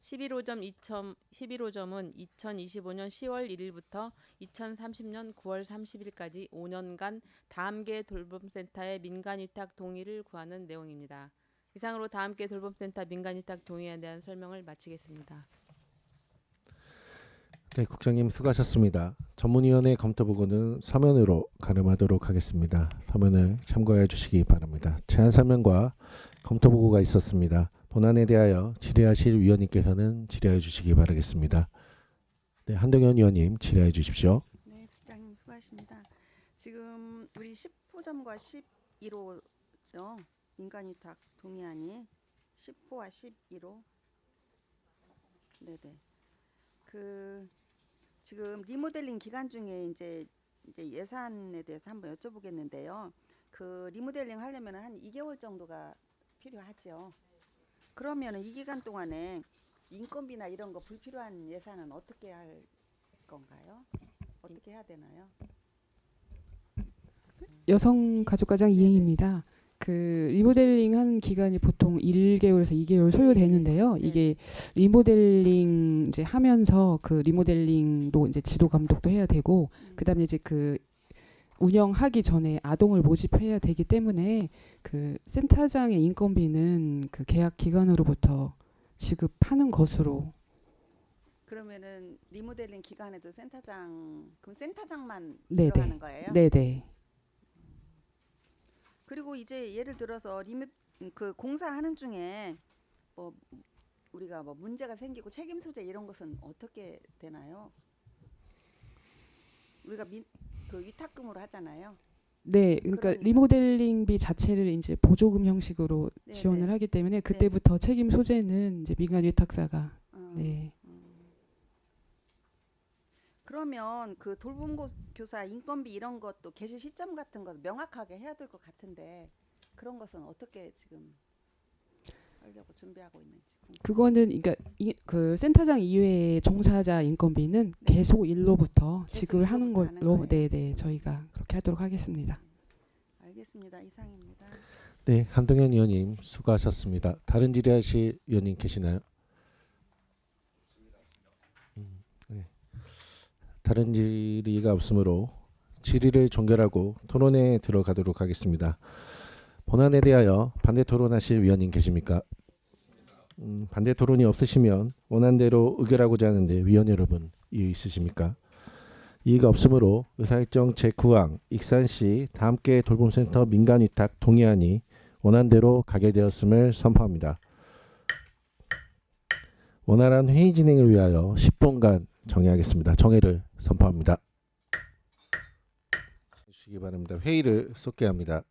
11호점은 2025년 10월 1일부터 2030년 9월 30일까지 5년간 다함께 돌봄센터의 민간위탁 동의를 구하는 내용입니다. 이상으로 다함께 돌봄센터 민간위탁 동의에 대한 설명을 마치겠습니다. 네, 국장님 수고하셨습니다. 전문위원회 검토 보고는 서면으로 가름하도록 하겠습니다. 서면을 참고해 주시기 바랍니다. 제안 설명과 검토 보고가 있었습니다. 본안에 대하여 질의하실 위원님께서는 질의해 주시기 바라겠습니다. 네, 한동현 위원님 질의해 주십시오. 네, 국장님 수고하십니다. 지금 우리 10호점과 11호죠. 민간위탁 동의안이 10호와 11호. 네네. 지금 리모델링 기간 중에 이제 예산에 대해서 한번 여쭤보겠는데요. 그 리모델링 하려면 한 2개월 정도가 필요하죠. 그러면 이 기간 동안에 인건비나 이런 거 불필요한 예산은 어떻게 할 건가요? 어떻게 해야 되나요? 여성가족과장 이행입니다. 그 리모델링 한 기간이 보통 1개월에서 2개월 소요되는데요. 이게 리모델링 이제 하면서 그 리모델링도 이제 지도 감독도 해야 되고 그다음에 이제 그 운영하기 전에 아동을 모집해야 되기 때문에 그 센터장의 인건비는 그 계약 기관으로부터 지급하는 것으로. 그러면은 리모델링 기간에도 그럼 센터장만 네네. 들어가는 거예요? 네네. 그리고 이제 예를 들어서 그 공사하는 중에 뭐 우리가 뭐 문제가 생기고 책임 소재 이런 것은 어떻게 되나요? 우리가 그 위탁금으로 하잖아요. 네, 그러니까 리모델링비 자체를 이제 보조금 형식으로 네네. 지원을 하기 때문에 그때부터 책임 소재는 이제 민간 위탁사가. 네. 그러면 그 돌봄교사 인건비 이런 것도 개시 시점 같은 것 명확하게 해야 될 것 같은데 그런 것은 어떻게 지금 하려고 준비하고 있는지. 그거는 그러니까 그 센터장 이외의 종사자 인건비는 계속 일로부터 지급을 하는 걸로 네네 저희가 그렇게 하도록 하겠습니다. 알겠습니다. 이상입니다. 네, 한동현 의원님 수고하셨습니다. 다른 질의하실 의원님 계시나요? 네. 다른 질의가 없으므로 질의를 종결하고 토론에 들어가도록 하겠습니다. 본안에 대하여 반대 토론하실 위원님 계십니까? 반대 토론이 없으시면 원안대로 의결하고자 하는데 위원 여러분 이의 있으십니까? 이의가 없으므로 의사일정 제9항 익산시 다함께 돌봄센터 민간위탁 동의안이 원안대로 가결되었음을 선포합니다. 원활한 회의 진행을 위하여 10분간 정회하겠습니다. 정회를 선포합니다. 주시기 바랍니다. 회의를 쏟게 합니다.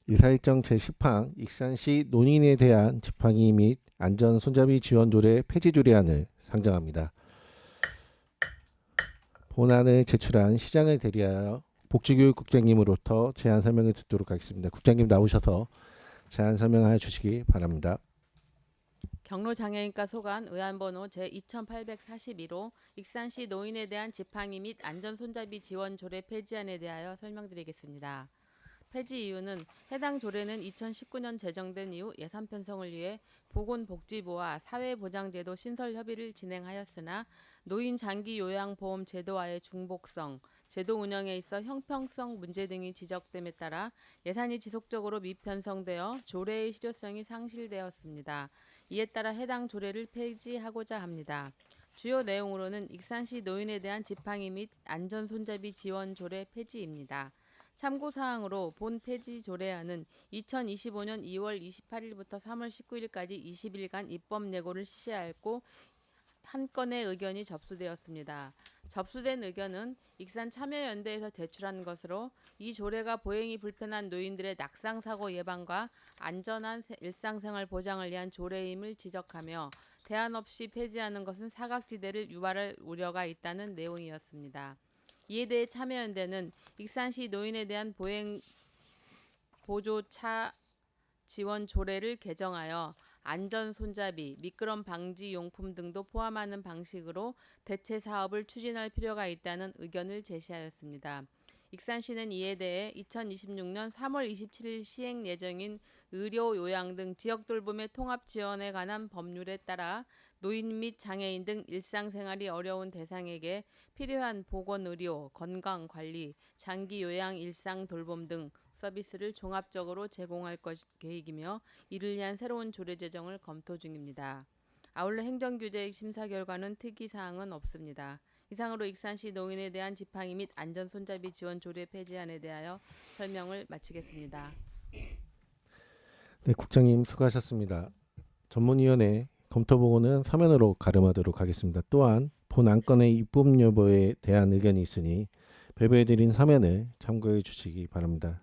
의사일정 제10항 익산시 논인에 대한 지팡이 및 안전 손잡이 지원 조례 폐지 조례안을 상정합니다. 본안을 제출한 시장을 대리하여 복지교육국장님으로부터 제안 설명을 듣도록 하겠습니다. 국장님 나오셔서 제안 설명해 주시기 바랍니다. 경로장애인과 소관 의안번호 제2842호 익산시 노인에 대한 지팡이 및 안전손잡이 지원 조례 폐지안에 대하여 설명드리겠습니다. 폐지 이유는 해당 조례는 2019년 제정된 이후 예산 편성을 위해 보건복지부와 사회보장제도 신설 협의를 진행하였으나 노인 장기 요양보험 제도와의 중복성, 제도 운영에 있어 형평성 문제 등이 지적됨에 따라 예산이 지속적으로 미편성되어 조례의 실효성이 상실되었습니다. 이에 따라 해당 조례를 폐지하고자 합니다. 주요 내용으로는 익산시 노인에 대한 지팡이 및 안전손잡이 지원 조례 폐지입니다. 참고사항으로 본 폐지 조례안은 2025년 2월 28일부터 3월 19일까지 20일간 입법 예고를 시시하였고 한 건의 의견이 접수되었습니다. 접수된 의견은 익산 참여연대에서 제출한 것으로 이 조례가 보행이 불편한 노인들의 낙상사고 예방과 안전한 일상생활 보장을 위한 조례임을 지적하며 대안 없이 폐지하는 것은 사각지대를 유발할 우려가 있다는 내용이었습니다. 이에 대해 참여연대는 익산시 노인에 대한 보행 보조차 지원 조례를 개정하여 안전 손잡이, 미끄럼 방지 용품 등도 포함하는 방식으로 대체 사업을 추진할 필요가 있다는 의견을 제시하였습니다. 익산시는 이에 대해 2026년 3월 27일 시행 예정인 의료, 요양 등 지역 돌봄의 통합 지원에 관한 법률에 따라 노인 및 장애인 등 일상생활이 어려운 대상에게 필요한 보건의료, 건강관리, 장기 요양 일상 돌봄 등 서비스를 종합적으로 제공할 계획이며 이를 위한 새로운 조례 제정을 검토 중입니다. 아울러 행정규제 심사 결과는 특이사항은 없습니다. 이상으로 익산시 노인에 대한 지팡이 및 안전손잡이 지원 조례 폐지안에 대하여 설명을 마치겠습니다. 네, 국장님 수고하셨습니다. 전문위원회 검토보고는 서면으로 가름하도록 하겠습니다. 또한 본 안건의 입법 여부에 대한 의견이 있으니 배부해드린 서면을 참고해 주시기 바랍니다.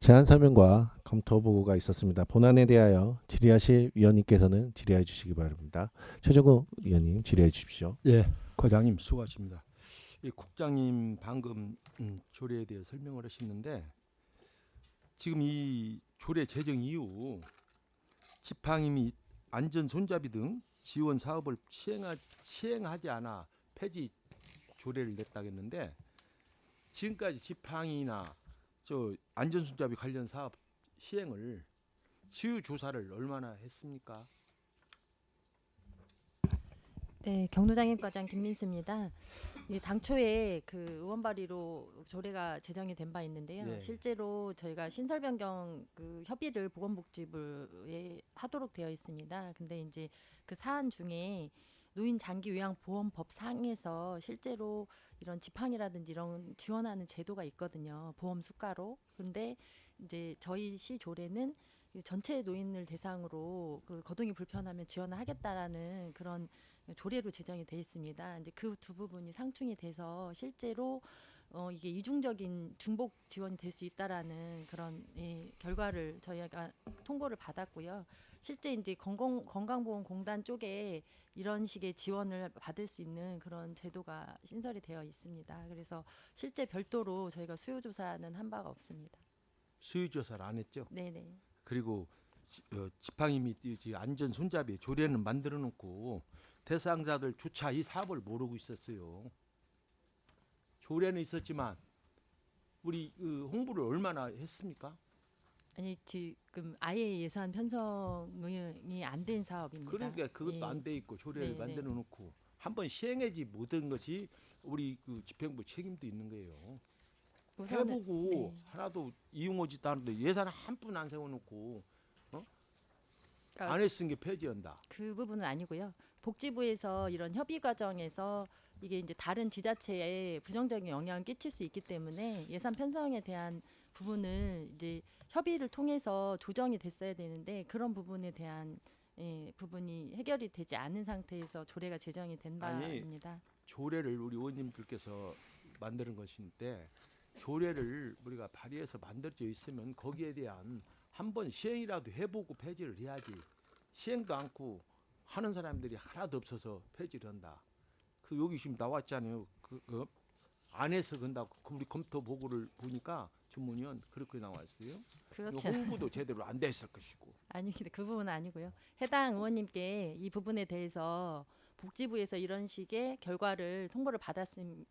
제안 설명과 검토 보고가 있었습니다. 본안에 대하여 질의하실 위원님께서는 질의해 주시기 바랍니다. 최정호 위원님 질의해 주십시오. 예, 과장님 수고하십니다. 이 국장님 방금 조례에 대해 설명을 하셨는데 지금 이 조례 제정 이후 지팡이 및 안전 손잡이 등 지원 사업을 시행하지 않아 폐지 조례를 냈다겠는데 지금까지 지팡이나 저 안전손잡이 관련 사업 시행을 시유 조사를 얼마나 했습니까? 네, 경로장애과장 김민수입니다. 당초에 그 의원 발의로 조례가 제정이 된 바 있는데요. 네. 실제로 저희가 신설 변경 그 협의를 보건복지부에 하도록 되어 있습니다. 근데 이제 그 사안 중에 노인 장기 요양 보험법 상에서 실제로 이런 지팡이라든지 이런 지원하는 제도가 있거든요. 보험 수가로. 근데 이제 저희 시 조례는 전체 노인을 대상으로 그 거동이 불편하면 지원을 하겠다라는 그런 조례로 제정이 돼 있습니다. 이제 그 두 부분이 상충이 돼서 실제로 이게 이중적인 중복 지원이 될 수 있다라는 그런 결과를 저희가 통보를 받았고요. 실제 이제 건강보험공단 쪽에 이런 식의 지원을 받을 수 있는 그런 제도가 신설이 되어 있습니다. 그래서 실제 별도로 저희가 수요조사는 한 바가 없습니다. 수요조사를 안 했죠? 네네. 그리고 지팡이 및 안전 손잡이 조례는 만들어 놓고 대상자들조차 이 사업을 모르고 있었어요. 조례는 있었지만 우리 홍보를 얼마나 했습니까? 아니 지금 아예 예산 편성이 안 된 사업입니다. 그러니까 그것도 안 돼 있고 조례를 네, 만들어 놓고 한번 시행하지 못한 것이 우리 그 집행부 책임도 있는 거예요. 해보고 하나도 이용하지도 않는데 예산 한 푼 안 세워놓고 안 했은 게 폐지한다. 그 부분은 아니고요. 복지부에서 이런 협의 과정에서 이게 이제 다른 지자체에 부정적인 영향을 끼칠 수 있기 때문에 예산 편성에 대한 부분은 이제 협의를 통해서 조정이 됐어야 되는데 그런 부분에 대한 부분이 해결이 되지 않은 상태에서 조례가 제정이 된 바입니다. 조례를 우리 의원님들께서 만드는 것인데 조례를 우리가 발의해서 만들어져 있으면 거기에 대한 한번 시행이라도 해보고 폐지를 해야지. 시행도 않고 하는 사람들이 하나도 없어서 폐지를 한다. 그 여기 지금 나왔잖아요. 안 해서 그런다고 우리 검토 보고를 보니까 전문위원 그렇게 나왔어요. 그렇죠. 홍보도 제대로 안 됐을 것이고. 아닙니다. 그 부분은 아니고요. 해당 의원님께 이 부분에 대해서 복지부에서 이런 식의 결과를 통보를 받았기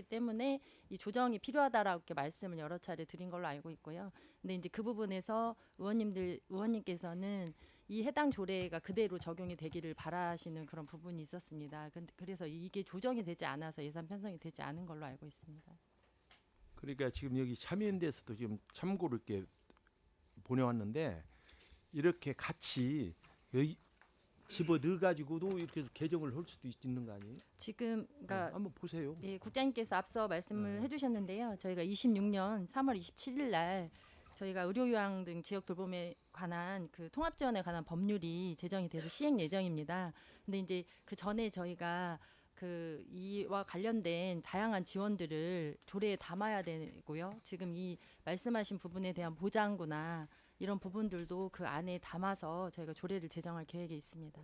때문에 이 조정이 필요하다라고 이렇게 말씀을 여러 차례 드린 걸로 알고 있고요. 근데 이제 그 부분에서 의원님께서는 이 해당 조례가 그대로 적용이 되기를 바라시는 그런 부분이 있었습니다. 그래서 이게 조정이 되지 않아서 예산 편성이 되지 않은 걸로 알고 있습니다. 그러니까 지금 여기 참여연대에서도 지금 참고를 이렇게 보내왔는데 이렇게 같이 여기 집어 넣어 가지고도 이렇게 개정을 할 수도 있는 거 아니에요? 지금 그러니까 한번 보세요. 예, 국장님께서 앞서 말씀을 해주셨는데요. 저희가 26년 3월 27일 날 저희가 의료요양 등 지역 돌봄에 관한 그 통합 지원에 관한 법률이 제정이 돼서 시행 예정입니다. 근데 이제 그 전에 저희가 그 이와 관련된 다양한 지원들을 조례에 담아야 되고요. 지금 이 말씀하신 부분에 대한 보장구나 이런 부분들도 그 안에 담아서 저희가 조례를 제정할 계획에 있습니다.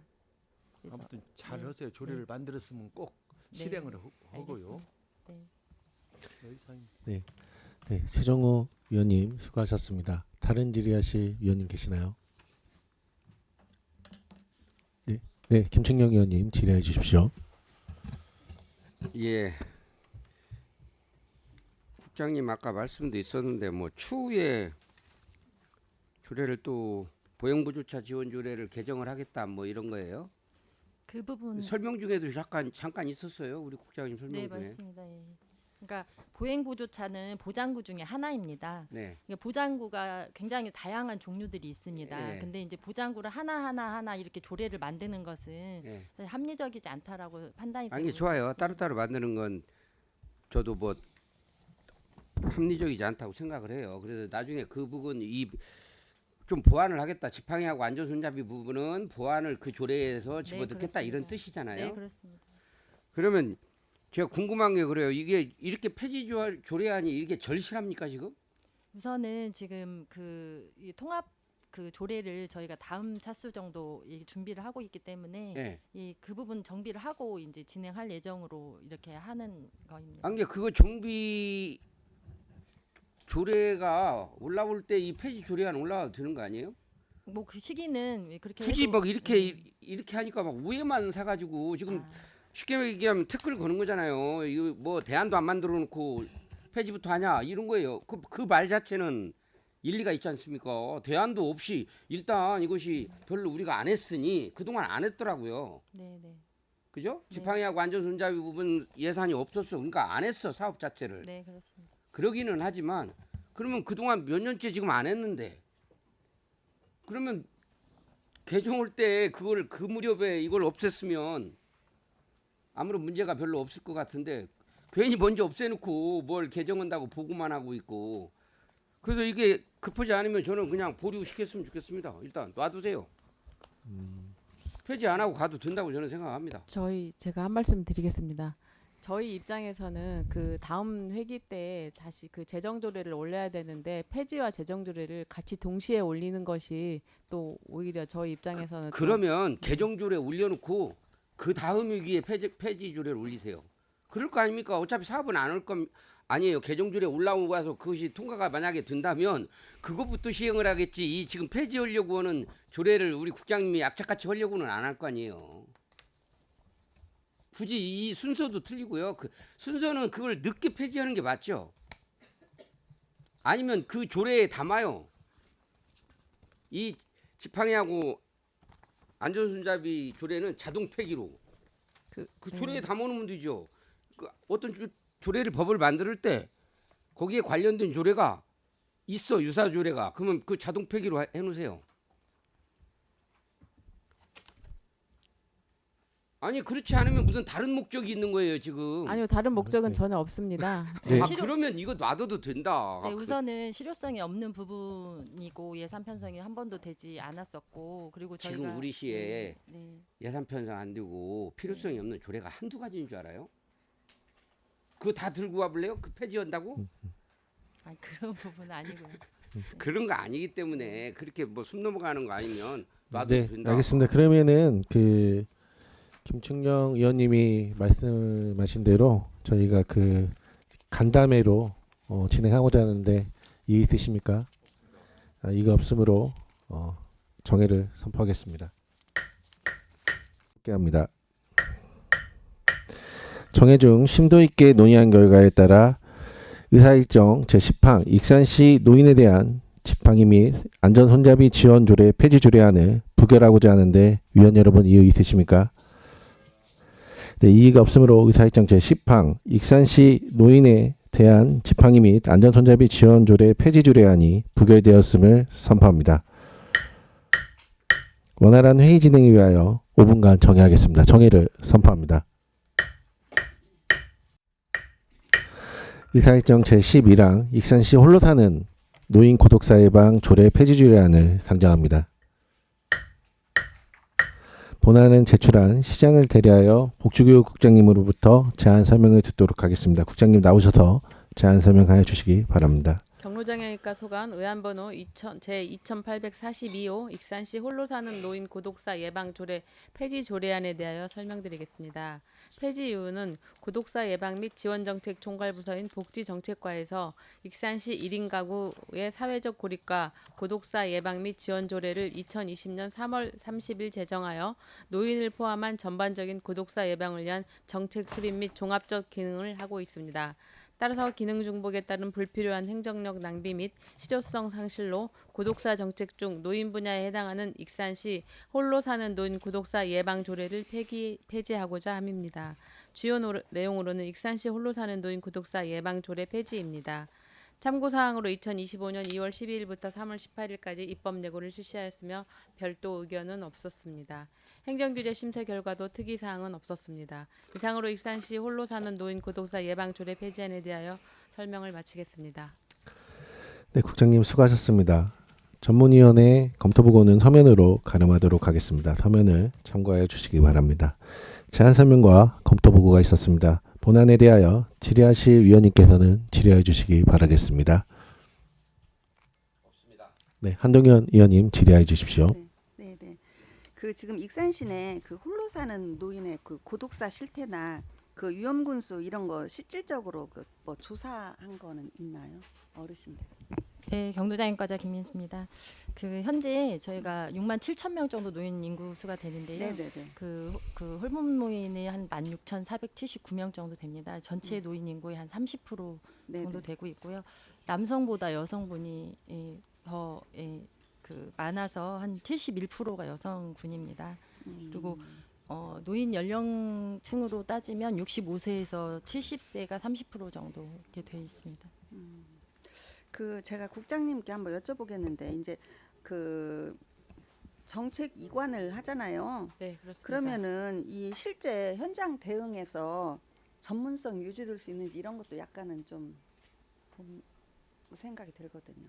그래서 아무튼 잘 하세요. 조례를 만들었으면 꼭 실행을 하고요. 네. 네. 네, 최정호 위원님 수고하셨습니다. 다른 질의하실 위원님 계시나요? 네, 네, 김충영 위원님 질의해 주십시오. 예. 국장님 아까 말씀도 있었는데 뭐 추후에 조례를 또 보행보조차 지원 조례를 개정을 하겠다 뭐 이런 거예요? 그 부분 설명 중에도 잠깐 있었어요. 우리 국장님 설명 네, 중에. 맞습니다. 예. 그러니까 보행보조차는 보장구 중에 하나입니다. 네. 그러니까 보장구가 굉장히 다양한 종류들이 있습니다. 예. 근데 이제 보장구를 하나 이렇게 조례를 만드는 것은 예. 사실 합리적이지 않다라고 판단이 아니 되고 좋아요. 따로따로 만드는 건 저도 뭐 합리적이지 않다고 생각을 해요. 그래서 나중에 그 부분 좀 보완을 하겠다. 지팡이하고 안전손잡이 부분은 보완을 그 조례에서 집어넣겠다 이런 뜻이잖아요. 네, 그렇습니다. 그러면 제가 궁금한 게 그래요. 이게 이렇게 폐지 조례안이 이게 절실합니까 지금? 우선은 지금 이 통합 그 조례를 저희가 다음 차수 정도 준비를 하고 있기 때문에 네. 그 부분 정비를 하고 이제 진행할 예정으로 이렇게 하는 거입니다. 아니 그거 정비 조례가 올라올 때 이 폐지 조례안 올라와도 되는 거 아니에요? 뭐 그 시기는 그렇게 굳이 해도- 막 이렇게 하니까 막 우회만 사가지고 지금 쉽게 얘기하면 태클 거는 거잖아요. 이거 뭐 대안도 안 만들어 놓고 폐지부터 하냐 이런 거예요. 그 말 자체는 일리가 있지 않습니까? 대안도 없이 일단 이것이 별로 우리가 안 했으니 그동안 안 했더라고요. 네. 그죠? 지팡이하고 안전손잡이 부분 예산이 없었어. 그러니까 안 했어 사업 자체를. 네, 그렇습니다. 그러기는 하지만 그러면 그동안 몇 년째 지금 안 했는데 그러면 개정할 때 그걸 그 무렵에 이걸 없앴으면 아무런 문제가 별로 없을 것 같은데 괜히 먼저 없애놓고 뭘 개정한다고 보고만 하고 있고 그래서 이게 급하지 않으면 저는 그냥 보류시켰으면 좋겠습니다. 일단 놔두세요. 폐지 안 하고 가도 된다고 저는 생각합니다. 제가 한 말씀 드리겠습니다. 저희 입장에서는 그 다음 회기 때 다시 그 재정 조례를 올려야 되는데 폐지와 재정 조례를 같이 동시에 올리는 것이 또 오히려 저희 입장에서는 그러면 개정 조례 올려놓고 그 다음 위기에 폐지 조례를 올리세요. 그럴 거 아닙니까? 어차피 사업은 안 할 건 아니에요. 개정 조례 올라오고 가서 그것이 통과가 만약에 된다면 그것부터 시행을 하겠지. 이 지금 폐지하려고 하는 조례를 우리 국장님이 악착같이 하려고는 안 할 거 아니에요. 굳이 이 순서도 틀리고요. 그 순서는 그걸 늦게 폐지하는 게 맞죠. 아니면 그 조례에 담아요. 이 지팡이하고 안전손잡이 조례는 자동 폐기로. 그 조례에 담아놓으면 되죠. 그 어떤 조례를 법을 만들 때 거기에 관련된 조례가 있어 유사 조례가 그러면 그 자동 폐기로 해놓으세요. 아니 그렇지 않으면 무슨 다른 목적이 있는 거예요 지금. 아니요 다른 목적은 전혀 없습니다. 그러면 이거 놔둬도 된다. 네, 우선은 실효성이 없는 부분이고 예산 편성이 한 번도 되지 않았었고 그리고 저희가 지금 우리 시에 네. 예산 편성 안 되고 필요성이 없는 조례가 한두 가지인 줄 알아요? 그거 다 들고 와볼래요? 그 폐지한다고? 아니 그런 부분은 아니고요. 그런 거 아니기 때문에 그렇게 뭐 숨 넘어가는 거 아니면 놔둬도 네, 된다. 알겠습니다. 그러면은 그 김충영 의원님이 말씀하신 대로 저희가 그 간담회로 진행하고자 하는데 이의 있으십니까? 이가 없으므로 정회를 선포하겠습니다. 합니다. 정회 중 심도 있게 논의한 결과에 따라 의사일정 제10항 익산시 노인에 대한 지팡이 및 안전손잡이 지원 조례 폐지 조례안을 부결하고자 하는데 위원 여러분 이의 있으십니까? 네, 이의가 없으므로 의사일정 제10항 익산시 노인에 대한 지팡이 및 안전손잡이 지원 조례 폐지 조례안이 부결되었음을 선포합니다. 원활한 회의 진행을 위하여 5분간 정회하겠습니다. 정회를 선포합니다. 의사일정 제11항 익산시 홀로 사는 노인 고독사 예방 조례 폐지 조례안을 상정합니다. 본안은 제출한 시장을 대리하여 복지교육국장님으로부터 제안 설명을 듣도록 하겠습니다. 국장님 나오셔서 제안 설명하여 주시기 바랍니다. 경로정형외과 소관 의안번호 제2842호 익산시 홀로 사는 노인 고독사 예방 조례 폐지 조례안에 대하여 설명드리겠습니다. 폐지 이유는 고독사 예방 및 지원 정책 총괄부서인 복지정책과에서 익산시 1인 가구의 사회적 고립과 고독사 예방 및 지원 조례를 2020년 3월 30일 제정하여 노인을 포함한 전반적인 고독사 예방을 위한 정책 수립 및 종합적 기능을 하고 있습니다. 따라서 기능 중복에 따른 불필요한 행정력 낭비 및 실효성 상실로 고독사 정책 중 노인 분야에 해당하는 익산시 홀로 사는 노인 고독사 예방 조례를 폐지하고자 함입니다. 주요 내용으로는 익산시 홀로 사는 노인 고독사 예방 조례 폐지입니다. 참고사항으로 2025년 2월 12일부터 3월 18일까지 입법 예고를 실시하였으며 별도 의견은 없었습니다. 행정규제 심사 결과도 특이사항은 없었습니다. 이상으로 익산시 홀로 사는 노인 고독사 예방 조례 폐지안에 대하여 설명을 마치겠습니다. 네, 국장님 수고하셨습니다. 전문위원회 검토보고는 서면으로 가름하도록 하겠습니다. 서면을 참고하여 주시기 바랍니다. 제안 설명과 검토보고가 있었습니다. 본안에 대하여 질의하실 위원님께서는 질의해 주시기 바라겠습니다. 네, 한동현 의원님 질의해 주십시오. 네. 그 지금 익산시 내 그 홀로 사는 노인의 그 고독사 실태나 그 위험군수 이런 거 실질적으로 그 뭐 조사한 거는 있나요, 어르신들? 네, 경로장애과자 김민수입니다. 그 현재 저희가 6만 7천 명 정도 노인 인구 수가 되는데요. 네네네. 그 홀몸 노인이 한 16,479명 정도 됩니다. 전체 노인 인구의 한 30% 정도 네네. 되고 있고요. 남성보다 여성분이 더 많아서 한 71%가 여성군입니다. 그리고 노인 연령층으로 따지면 65세에서 70세가 30% 정도 이렇게 돼 있습니다. 그 제가 국장님께 한번 여쭤보겠는데 이제 그 정책 이관을 하잖아요. 네, 그렇습니다. 그러면은 이 실제 현장 대응에서 전문성 유지될 수 있는지 이런 것도 약간은 좀 생각이 들거든요.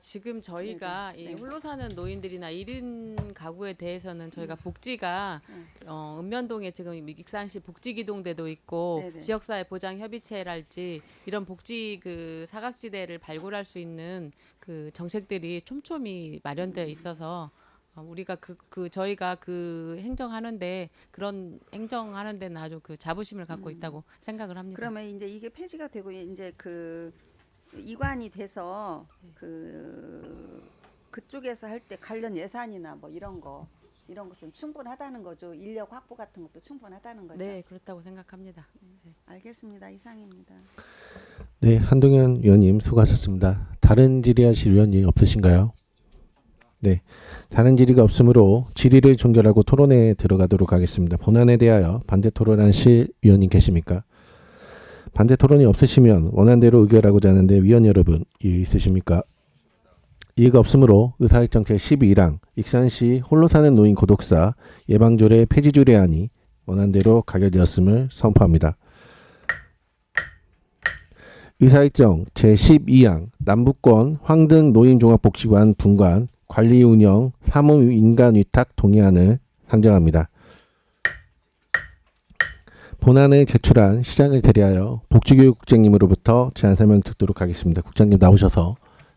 지금 저희가 네네. 이 네. 홀로 사는 노인들이나 1인 가구에 대해서는 저희가 복지가 읍면동에 지금 익산시 복지기동대도 있고 네네. 지역사회 보장 협의체랄지 이런 복지 그 사각지대를 발굴할 수 있는 그 정책들이 촘촘히 마련되어 있어서 우리가 저희가 그 행정하는데 그런 행정하는 데는 아주 그 자부심을 갖고 있다고 생각을 합니다. 그러면 이제 이게 폐지가 되고 이제 그 이관이 돼서 그쪽에서 할 때 관련 예산이나 뭐 이런 것은 충분하다는 거죠. 인력 확보 같은 것도 충분하다는 거죠. 네, 그렇다고 생각합니다. 네. 알겠습니다. 이상입니다. 네, 한동현 위원님 수고하셨습니다. 다른 질의하실 위원님 없으신가요? 네, 다른 질의가 없으므로 질의를 종결하고 토론에 들어가도록 하겠습니다. 본안에 대하여 반대 토론하실 위원님 계십니까? 반대 토론이 없으시면 원안대로 의결하고자 하는데 위원 여러분 이의 있으십니까? 이의가 없으므로 의사일정 제12항 익산시 홀로 사는 노인 고독사 예방조례 폐지 조례안이 원안대로 가결되었음을 선포합니다. 의사일정 제12항 남북권 황등 노인종합복지관 분관 관리 운영 사무 인간 위탁 동의안을 상정합니다. 본안을 제출한 시장을 대리하여 복지교육국장님으로부터 제안 설명 듣도록 하겠습니다. 국장님 나오셔서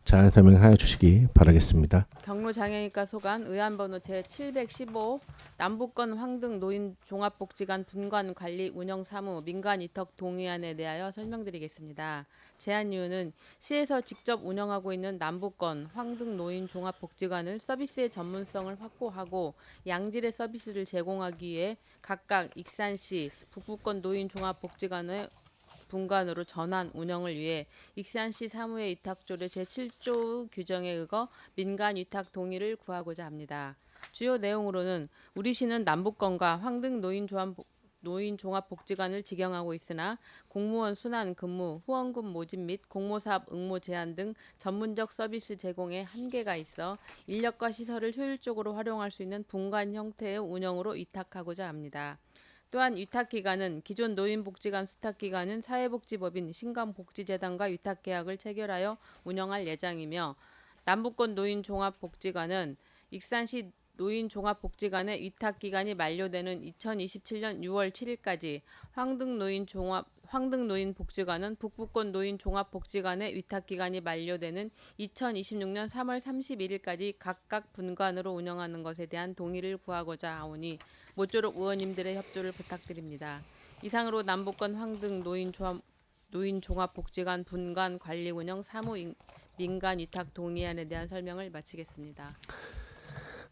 제안 설명하여 주시기 바라겠습니다. 경로장애인과 소관 의안번호 제715 남북권 황등 노인 종합복지관 분관 관리 운영 사무 민간 위탁 동의안에 대하여 설명드리겠습니다. 제안 이유는 시에서 직접 운영하고 있는 남북권 황등 노인 종합복지관을 서비스의 전문성을 확보하고 양질의 서비스를 제공하기 위해 각각 익산시 북부권 노인 종합복지관의 분관으로 전환 운영을 위해 익산시 사무의 위탁조례 제7조 규정에 의거 민간 위탁 동의를 구하고자 합니다. 주요 내용으로는 우리 시는 남북권과 황등 노인 종합복지관을 직영하고 있으나 공무원 순환 근무, 후원금 모집 및 공모사업 응모 제한 등 전문적 서비스 제공에 한계가 있어 인력과 시설을 효율적으로 활용할 수 있는 분관 형태의 운영으로 위탁하고자 합니다. 또한 위탁기관은 기존 노인복지관 수탁기관은 사회복지법인 신감복지재단과 위탁계약을 체결하여 운영할 예정이며 남북권 노인종합복지관은 익산시 노인종합복지관의 위탁기간이 만료되는 2027년 6월 7일까지 황등 노인복지관은 북부권 노인종합복지관의 위탁기간이 만료되는 2026년 3월 31일까지 각각 분관으로 운영하는 것에 대한 동의를 구하고자 하오니 모쪼록 의원님들의 협조를 부탁드립니다. 이상으로 남북권 황등 노인종합복지관 분관 관리 운영 사무 민간 위탁 동의안에 대한 설명을 마치겠습니다.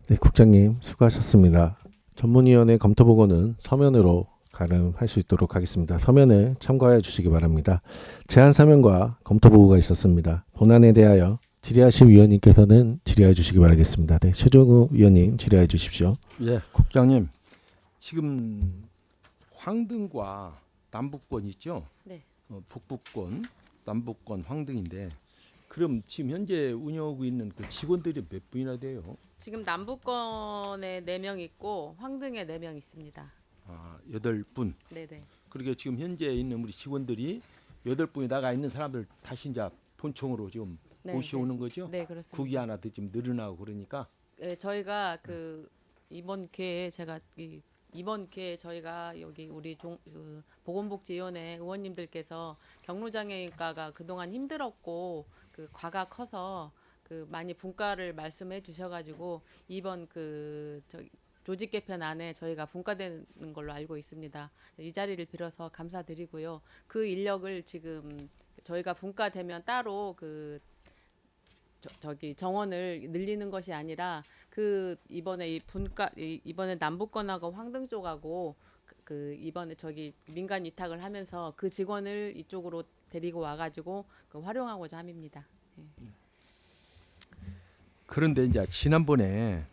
네, 국장님 수고하셨습니다. 전문위원회 검토 보고는 서면으로 가름할 수 있도록 하겠습니다. 서면을 참고하여 주시기 바랍니다. 제안 서면과 검토 보고가 있었습니다. 본안에 대하여 질의하실 위원님께서는 질의해 주시기 바라겠습니다. 네, 최종우 위원님 질의해 주십시오. 예, 국장님. 지금 황등과 남북권 있죠? 네. 북부권, 남북권 황등인데 그럼 지금 현재 운영하고 있는 그 직원들이 몇 분이나 돼요? 지금 남북권에 4명 있고 황등에 4명 있습니다. 아, 8분. 네네. 그러게 지금 현재 있는 우리 직원들이 8분이 나가 있는 사람들 다시 이제 본청으로 지금 네, 모셔오는 거죠? 네, 그렇습니다. 국이 하나 더 좀 늘어나고 그러니까. 네, 저희가 이번 기회에 저희가 여기 우리 보건복지위원회 의원님들께서 경로장애인과가 그동안 힘들었고 그 과가 커서 많이 분과를 말씀해 주셔가지고 이번 조직 개편안에 저희가 분과되는 걸로 알고 있습니다. 이 자리를 빌어서 감사드리고요. 그 인력을 지금 저희가 분과되면 따로 정원을 늘리는 것이 아니라 이번에 이번에 남북권하고 황등 쪽하고 이번에 민간 위탁을 하면서 그 직원을 이쪽으로 데리고 와가지고 활용하고자 함입니다. 예. 그런데 이제 지난번에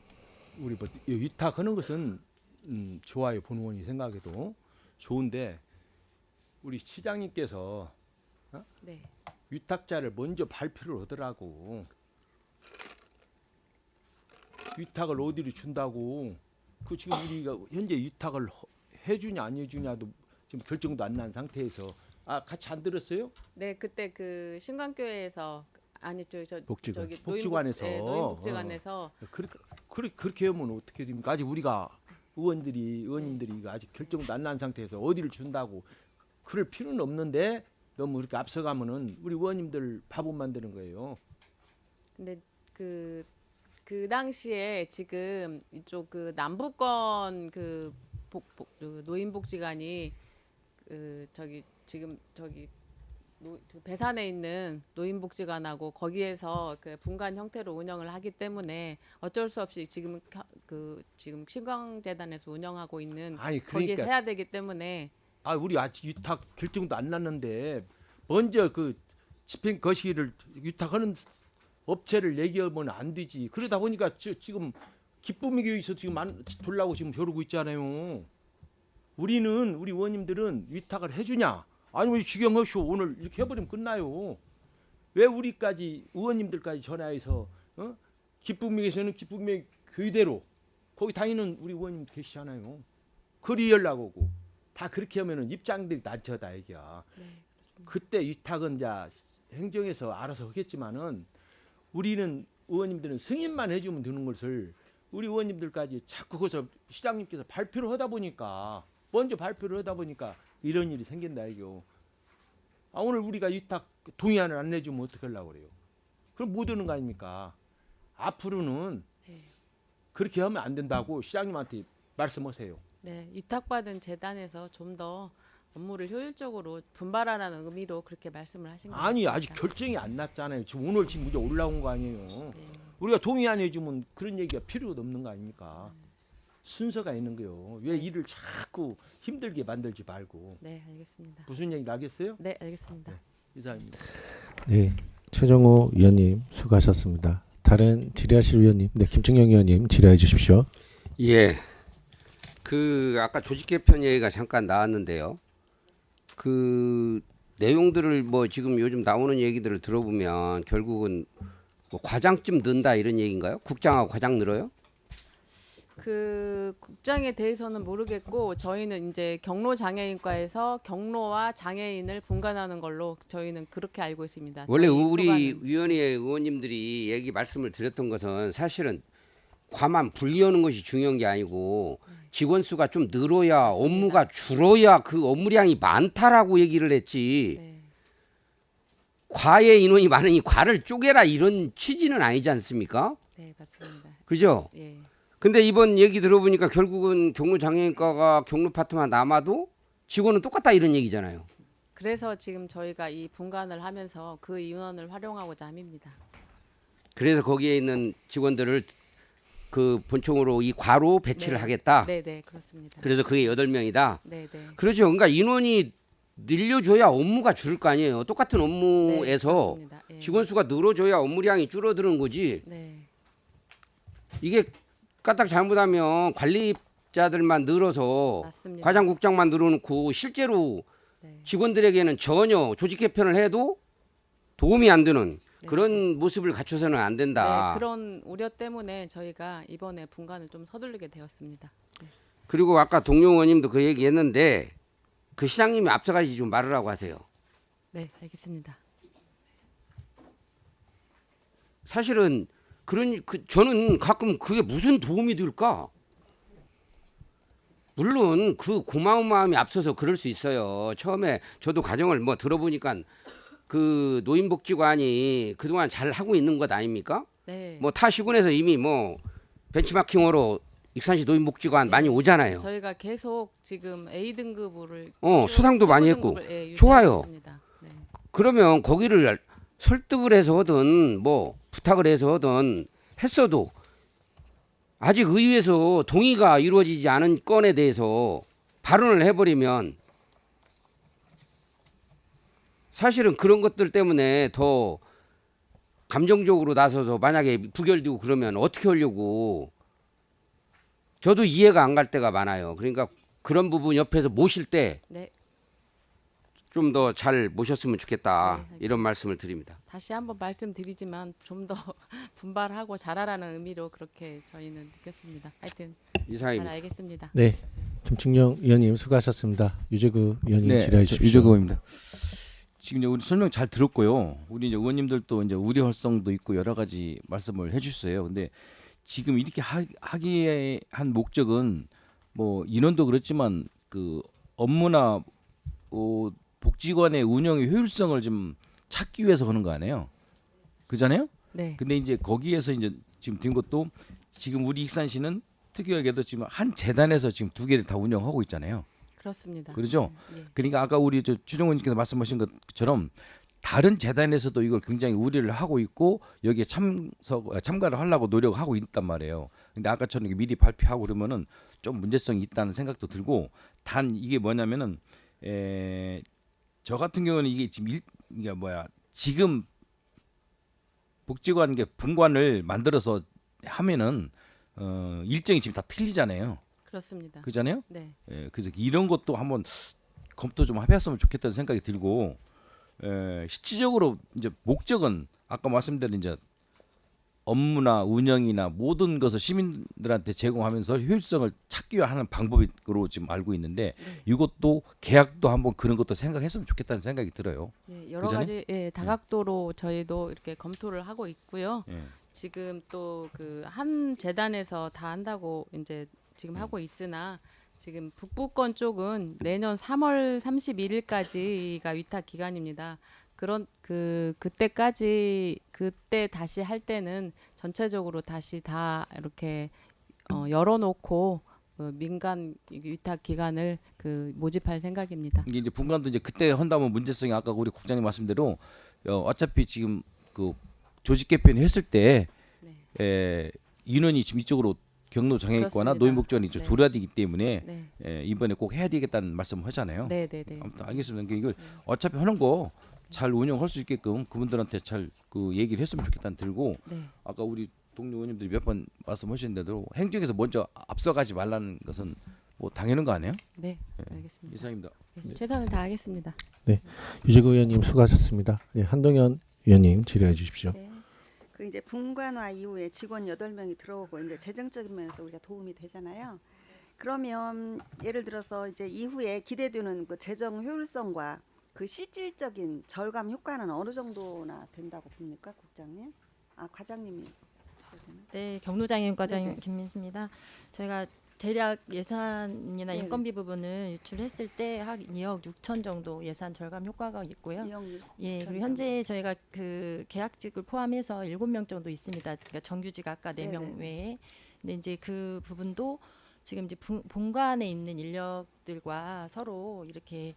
우리 위탁하는 것은 좋아요. 본의원이 생각해도 좋은데 우리 시장님께서 네. 위탁자를 먼저 발표를 하더라고. 위탁을 어디로 준다고. 그 지금 우리가 현재 위탁을 해주냐 안 해주냐도 지금 결정도 안 난 상태에서 같이 안 들었어요? 네, 그때 신광교회에서 복지관에서 노인복지관에서 그렇게 하면 어떻게 됩니까? 아직 우리가 의원님들이 아직 결정도 안 난 상태에서 어디를 준다고 그럴 필요는 없는데 너무 그렇게 앞서가면은 우리 의원님들 바보 만드는 거예요. 근데 그 당시에 지금 이쪽 남북권 노인복지관이 배산에 있는 노인복지관하고 거기에서 분관 형태로 운영을 하기 때문에 어쩔 수 없이 지금 신광재단에서 운영하고 있는 거기에서 해야 되기 때문에 우리 아직 위탁 결정도 안 났는데 먼저 집행 거시기를 위탁하는 업체를 얘기하면 안 되지. 그러다 보니까 지금 기쁨의 교회에서 지금 돌라고 지금 저러고 있잖아요. 우리 의원님들은 위탁을 해주냐? 아니면 지경하시오 오늘 이렇게 해버리면 끝나요. 왜 우리까지 의원님들까지 전화해서 기쁨에서는 기쁨의 교회대로 거기 다니는 우리 의원님 계시잖아요. 그리 연락 오고 다 그렇게 하면은 입장들이 난처하다 얘기야. 네, 그때 위탁은 이제 행정에서 알아서 하겠지만은 우리는 의원님들은 승인만 해주면 되는 것을 우리 의원님들까지 자꾸 거기서 시장님께서 발표를 하다 보니까 먼저 발표를 하다 보니까 이런 일이 생긴다 이거. 오늘 우리가 위탁 동의안을 안 내주면 어떻게 하려고 그래요? 그럼 못 오는 거 아닙니까? 앞으로는 네. 그렇게 하면 안 된다고 시장님한테 말씀하세요. 네, 위탁받은 재단에서 좀 더 업무를 효율적으로 분발하라는 의미로 그렇게 말씀을 하신 것 아니 같습니다. 아직 결정이 안 났잖아요. 지금 오늘 지금 이제 올라온 거 아니에요. 네. 우리가 동의 안 해주면 그런 얘기가 필요가 없는 거 아닙니까? 순서가 있는 거요. 왜 일을 자꾸 힘들게 만들지 말고. 네, 알겠습니다. 무슨 얘기 나겠어요? 네, 알겠습니다. 이상입니다. 네, 최정호 위원님 수고하셨습니다. 다른 질의하실 위원님, 네, 김충영 위원님 질의해 주십시오. 예. 그 아까 조직 개편 얘기가 잠깐 나왔는데요. 그 내용들을 뭐 지금 요즘 나오는 얘기들을 들어보면 결국은 뭐 과장쯤 는다 이런 얘기인가요? 국장하고 과장 늘어요? 그 국장에 대해서는 모르겠고 저희는 이제 경로 장애인과에서 경로와 장애인을 분간하는 걸로 저희는 그렇게 알고 있습니다. 원래 저희 우리 소관은. 위원회 의원님들이 얘기 말씀을 드렸던 것은 사실은 과만 분리하는 것이 중요한 게 아니고 직원 수가 좀 늘어야 업무가 줄어야 그 업무량이 많다라고 얘기를 했지. 네. 과의 인원이 많으니 과를 쪼개라 이런 취지는 아니지 않습니까? 네, 맞습니다. 그죠? 예. 근데 이번 얘기 들어보니까 결국은 경로장애인과가 경로 파트만 남아도 직원은 똑같다 이런 얘기잖아요. 그래서 지금 저희가 이 분간을 하면서 그 인원을 활용하고자 합니다. 그래서 거기에 있는 직원들을 그 본청으로 이 과로 배치를 네. 하겠다. 네, 네, 그렇습니다. 그래서 그게 8명이다. 네, 네. 그렇죠. 그러니까 인원이 늘려줘야 업무가 줄을 거 아니에요. 똑같은 업무에서 그렇습니다. 예. 직원 수가 늘어줘야 업무량이 줄어드는 거지. 네. 이게 까딱 잘못하면 관리자들만 늘어서 맞습니다. 과장 국장만 늘어놓고 실제로 네. 직원들에게는 전혀 조직 개편을 해도 도움이 안 되는 네. 그런 모습을 갖춰서는 안 된다. 네, 그런 우려 때문에 저희가 이번에 분간을 좀 서두르게 되었습니다. 네. 그리고 아까 동료 의원님도 그 얘기했는데 그 시장님이 앞서가지 좀 말을 하고 하세요. 네, 알겠습니다. 사실은 저는 가끔 그게 무슨 도움이 될까? 물론 그 고마운 마음이 앞서서 그럴 수 있어요. 처음에 저도 과정을 뭐 들어보니까 그 노인복지관이 그동안 잘 하고 있는 것 아닙니까? 네. 뭐 타 시군에서 이미 뭐 벤치마킹으로 익산시 노인복지관 많이 오잖아요. 저희가 계속 지금 A 등급을 수상도 많이 했고 좋아요. 그러면 거기를 설득을 해서 하든 뭐 부탁을 해서 하든 했어도 아직 의회에서 동의가 이루어지지 않은 건에 대해서 발언을 해버리면 사실은 그런 것들 때문에 더 감정적으로 나서서 만약에 부결되고 그러면 어떻게 하려고 저도 이해가 안 갈 때가 많아요. 그러니까 그런 부분 옆에서 모실 때 좀 더 잘 모셨으면 좋겠다 이런 말씀을 드립니다. 다시 한번 말씀드리지만 좀 더 분발하고 잘하라는 의미로 그렇게 저희는 느꼈습니다. 하여튼 잘 이상입니다. 알겠습니다. 네, 김충영 위원님 수고하셨습니다. 유재구 위원님 네, 질의해 주십시오. 유재구입니다. 지금 이제 우리 설명 잘 들었고요. 우리 이제 의원님들도 이제 우려 활성도 있고 여러 가지 말씀을 해주셨어요. 근데 지금 이렇게 하기에 한 목적은 뭐 인원도 그렇지만 그 업무나 복지관의 운영의 효율성을 좀 찾기 위해서 하는 거 아니에요? 그잖아요? 네. 근데 이제 거기에서 이제 지금 된 것도 지금 우리 익산시는 특이하게도 지금 한 재단에서 지금 2개를 다 운영하고 있잖아요. 그렇습니다. 그렇죠? 예. 그러니까 아까 우리 추정원님께서 말씀하신 것처럼 다른 재단에서도 이걸 굉장히 우려를 하고 있고 여기에 참가를 하려고 노력하고 있단 말이에요. 근데 아까처럼 이렇게 미리 발표하고 그러면은 좀 문제성이 있다는 생각도 들고 단 이게 뭐냐면은 저 같은 경우는 이게 지금 지금 복지관 분관을 만들어서 하면은 일정이 지금 다 틀리잖아요. 그렇습니다. 그잖아요. 네. 예, 그래서 이런 것도 한번 검토 좀 해봤으면 좋겠다는 생각이 들고 실질적으로 이제 목적은 아까 말씀드린 이제 업무나 운영이나 모든 것을 시민들한테 제공하면서 효율성을 찾기 위해 하는 방법으로 지금 알고 있는데 이것도 계약도 한번 그런 것도 생각했으면 좋겠다는 생각이 들어요. 네, 여러 그잖아요? 가지 다각도로 저희도 이렇게 검토를 하고 있고요. 예. 지금 또 그 한 재단에서 다 한다고 이제 지금 하고 있으나 지금 북부권 쪽은 내년 3월 31일까지가 위탁 기간입니다. 그때까지 그때 다시 할 때는 전체적으로 다시 다 이렇게 열어놓고 민간 위탁 기관을 모집할 생각입니다. 이게 이제 분관도 이제 그때 한다면 문제성이 아까 우리 국장님 말씀대로 어차피 지금 그 조직 개편 했을 때 인원이 지금 이쪽으로 경로 장애인과나 그렇습니다. 노인복지관이 좀 네. 줄여야 되기 때문에 네. 이번에 꼭 해야 되겠다는 말씀을 하잖아요. 네, 네, 네. 아무튼 알겠습니다. 그러니까 이걸 어차피 하는 거 잘 운영할 수 있게끔 그분들한테 잘 그 얘기를 했으면 좋겠다는 들고 네. 아까 우리 동료 의원님들이 몇 번 말씀하셨는데도 행정에서 먼저 앞서가지 말라는 것은 뭐 당연한 거 아니에요? 네, 알겠습니다. 이상입니다. 네, 최선을 다하겠습니다. 네, 유재구 의원님 수고하셨습니다. 네, 한동현 의원님 질의해 주십시오. 네. 그 이제 분관화 이후에 직원 8명이 들어오고 이제 재정적인 면에서 우리가 도움이 되잖아요. 그러면 예를 들어서 이제 이후에 기대되는 그 재정 효율성과 그 실질적인 절감 효과는 어느 정도나 된다고 봅니까, 국장님? 아, 과장님이. 네, 경로장애인 과장 네네. 김민수입니다. 저희가 대략 예산이나 네네. 인건비 부분을 유출했을 때 한 2억 6천 정도 예산 절감 효과가 있고요. 2억 6천 예, 그리고 정도. 현재 저희가 그 계약직을 포함해서 7명 정도 있습니다. 그러니까 정규직 아까 4명 네네. 외에. 근데 이제 그 부분도 지금 이제 본관에 있는 인력들과 서로 이렇게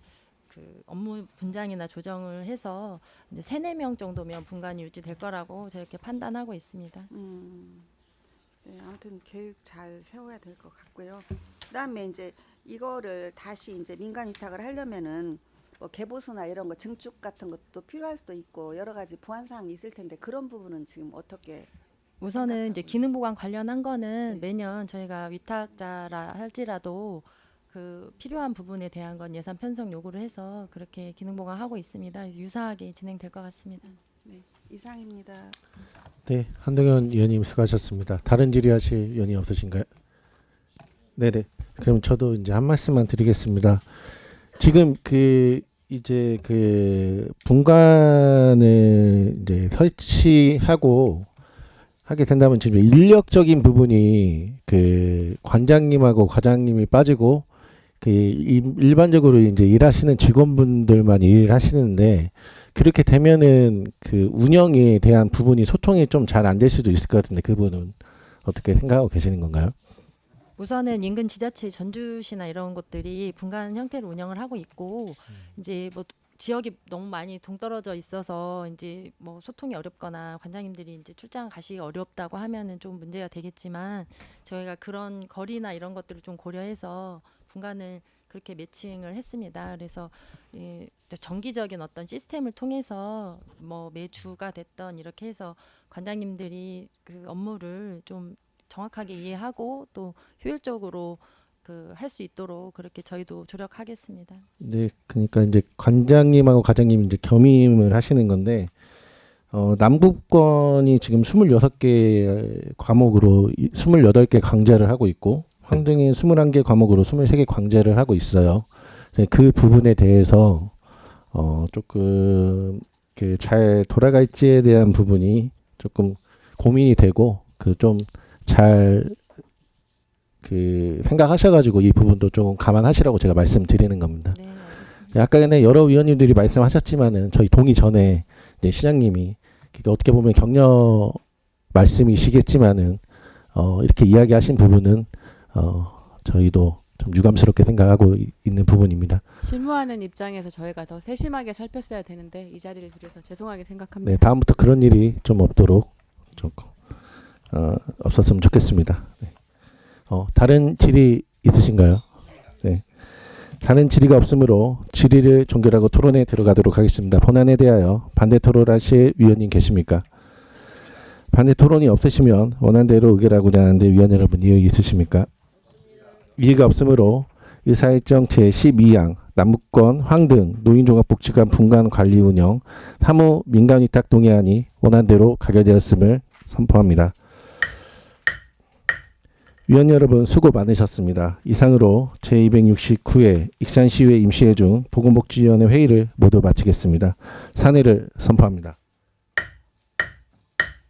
그 업무 분장이나 조정을 해서 이제 3-4명 정도면 분관이 유지될 거라고 저렇게 판단하고 있습니다. 네, 아무튼 계획 잘 세워야 될 것 같고요. 그다음에 이제 이거를 다시 이제 민간 위탁을 하려면은 뭐 개보수나 이런 거 증축 같은 것도 필요할 수도 있고 여러 가지 보완 사항이 있을 텐데 그런 부분은 지금 어떻게? 우선은 이제 기능 보강 관련한 거는 매년 저희가 위탁자라 할지라도 그 필요한 부분에 대한 건 예산 편성 요구를 해서 그렇게 기능 보강하고 있습니다. 유사하게 진행될 것 같습니다. 네, 이상입니다. 네, 한동현 의원님 수고하셨습니다. 다른 질의하실 의원이 없으신가요? 네네. 그럼 저도 이제 한 말씀만 드리겠습니다. 지금 그 이제 그 분관을 이제 설치하고 하게 된다면 지금 인력적인 부분이 그 관장님하고 과장님이 빠지고 그 일반적으로 이제 일하시는 직원분들만 일을 하시는데 그렇게 되면은 그 운영에 대한 부분이 소통이 좀 잘 안 될 수도 있을 것 같은데 그분은 어떻게 생각하고 계시는 건가요? 우선은 인근 지자체 전주시나 이런 곳들이 분간 형태로 운영을 하고 있고 이제 뭐 지역이 너무 많이 동떨어져 있어서 이제 뭐 소통이 어렵거나 관장님들이 이제 출장 가시기 어렵다고 하면은 좀 문제가 되겠지만 저희가 그런 거리나 이런 것들을 좀 고려해서 분간을 그렇게 매칭을 했습니다. 그래서 정기적인 어떤 시스템을 통해서 뭐 매주가 됐던 이렇게 해서 관장님들이 그 업무를 좀 정확하게 이해하고 또 효율적으로 그 할 수 있도록 그렇게 저희도 조력하겠습니다. 네, 그러니까 이제 관장님하고 과장님 이제 겸임을 하시는 건데 남북권이 지금 26개 과목으로 28개 강좌를 하고 있고 황등이 21개 과목으로 23개 강좌를 하고 있어요. 그 부분에 대해서 조금 잘 돌아갈지에 대한 부분이 조금 고민이 되고 그 좀 잘 그 생각하셔가지고 이 부분도 좀 감안하시라고 제가 말씀드리는 겁니다. 네, 알겠습니다. 아까 전에 여러 위원님들이 말씀하셨지만은 저희 동의 전에 이제 시장님이 그러니까 어떻게 보면 격려 말씀이시겠지만은 이렇게 이야기하신 부분은 저희도 좀 유감스럽게 생각하고 있는 부분입니다. 실무하는 입장에서 저희가 더 세심하게 살폈어야 되는데 이 자리를 빌어서 죄송하게 생각합니다. 네, 다음부터 그런 일이 좀 없도록 좀 없었으면 좋겠습니다. 네. 다른 질의 있으신가요? 네. 다른 질의가 없으므로 질의를 종결하고 토론에 들어가도록 하겠습니다. 본안에 대하여 반대 토론하실 위원님 계십니까? 반대 토론이 없으시면 원안대로 의결하고자 하는데 위원 여러분 이의 있으십니까? 이의가 없으므로 의사일정 제12항 남북권 황등 노인종합복지관 분관 관리 운영 사무 민간위탁 동의안이 원안대로 가결되었음을 선포합니다. 위원 여러분 수고 많으셨습니다. 이상으로 제269회 익산시의회 임시회 중 보건복지위원회 회의를 모두 마치겠습니다. 산회를 선포합니다.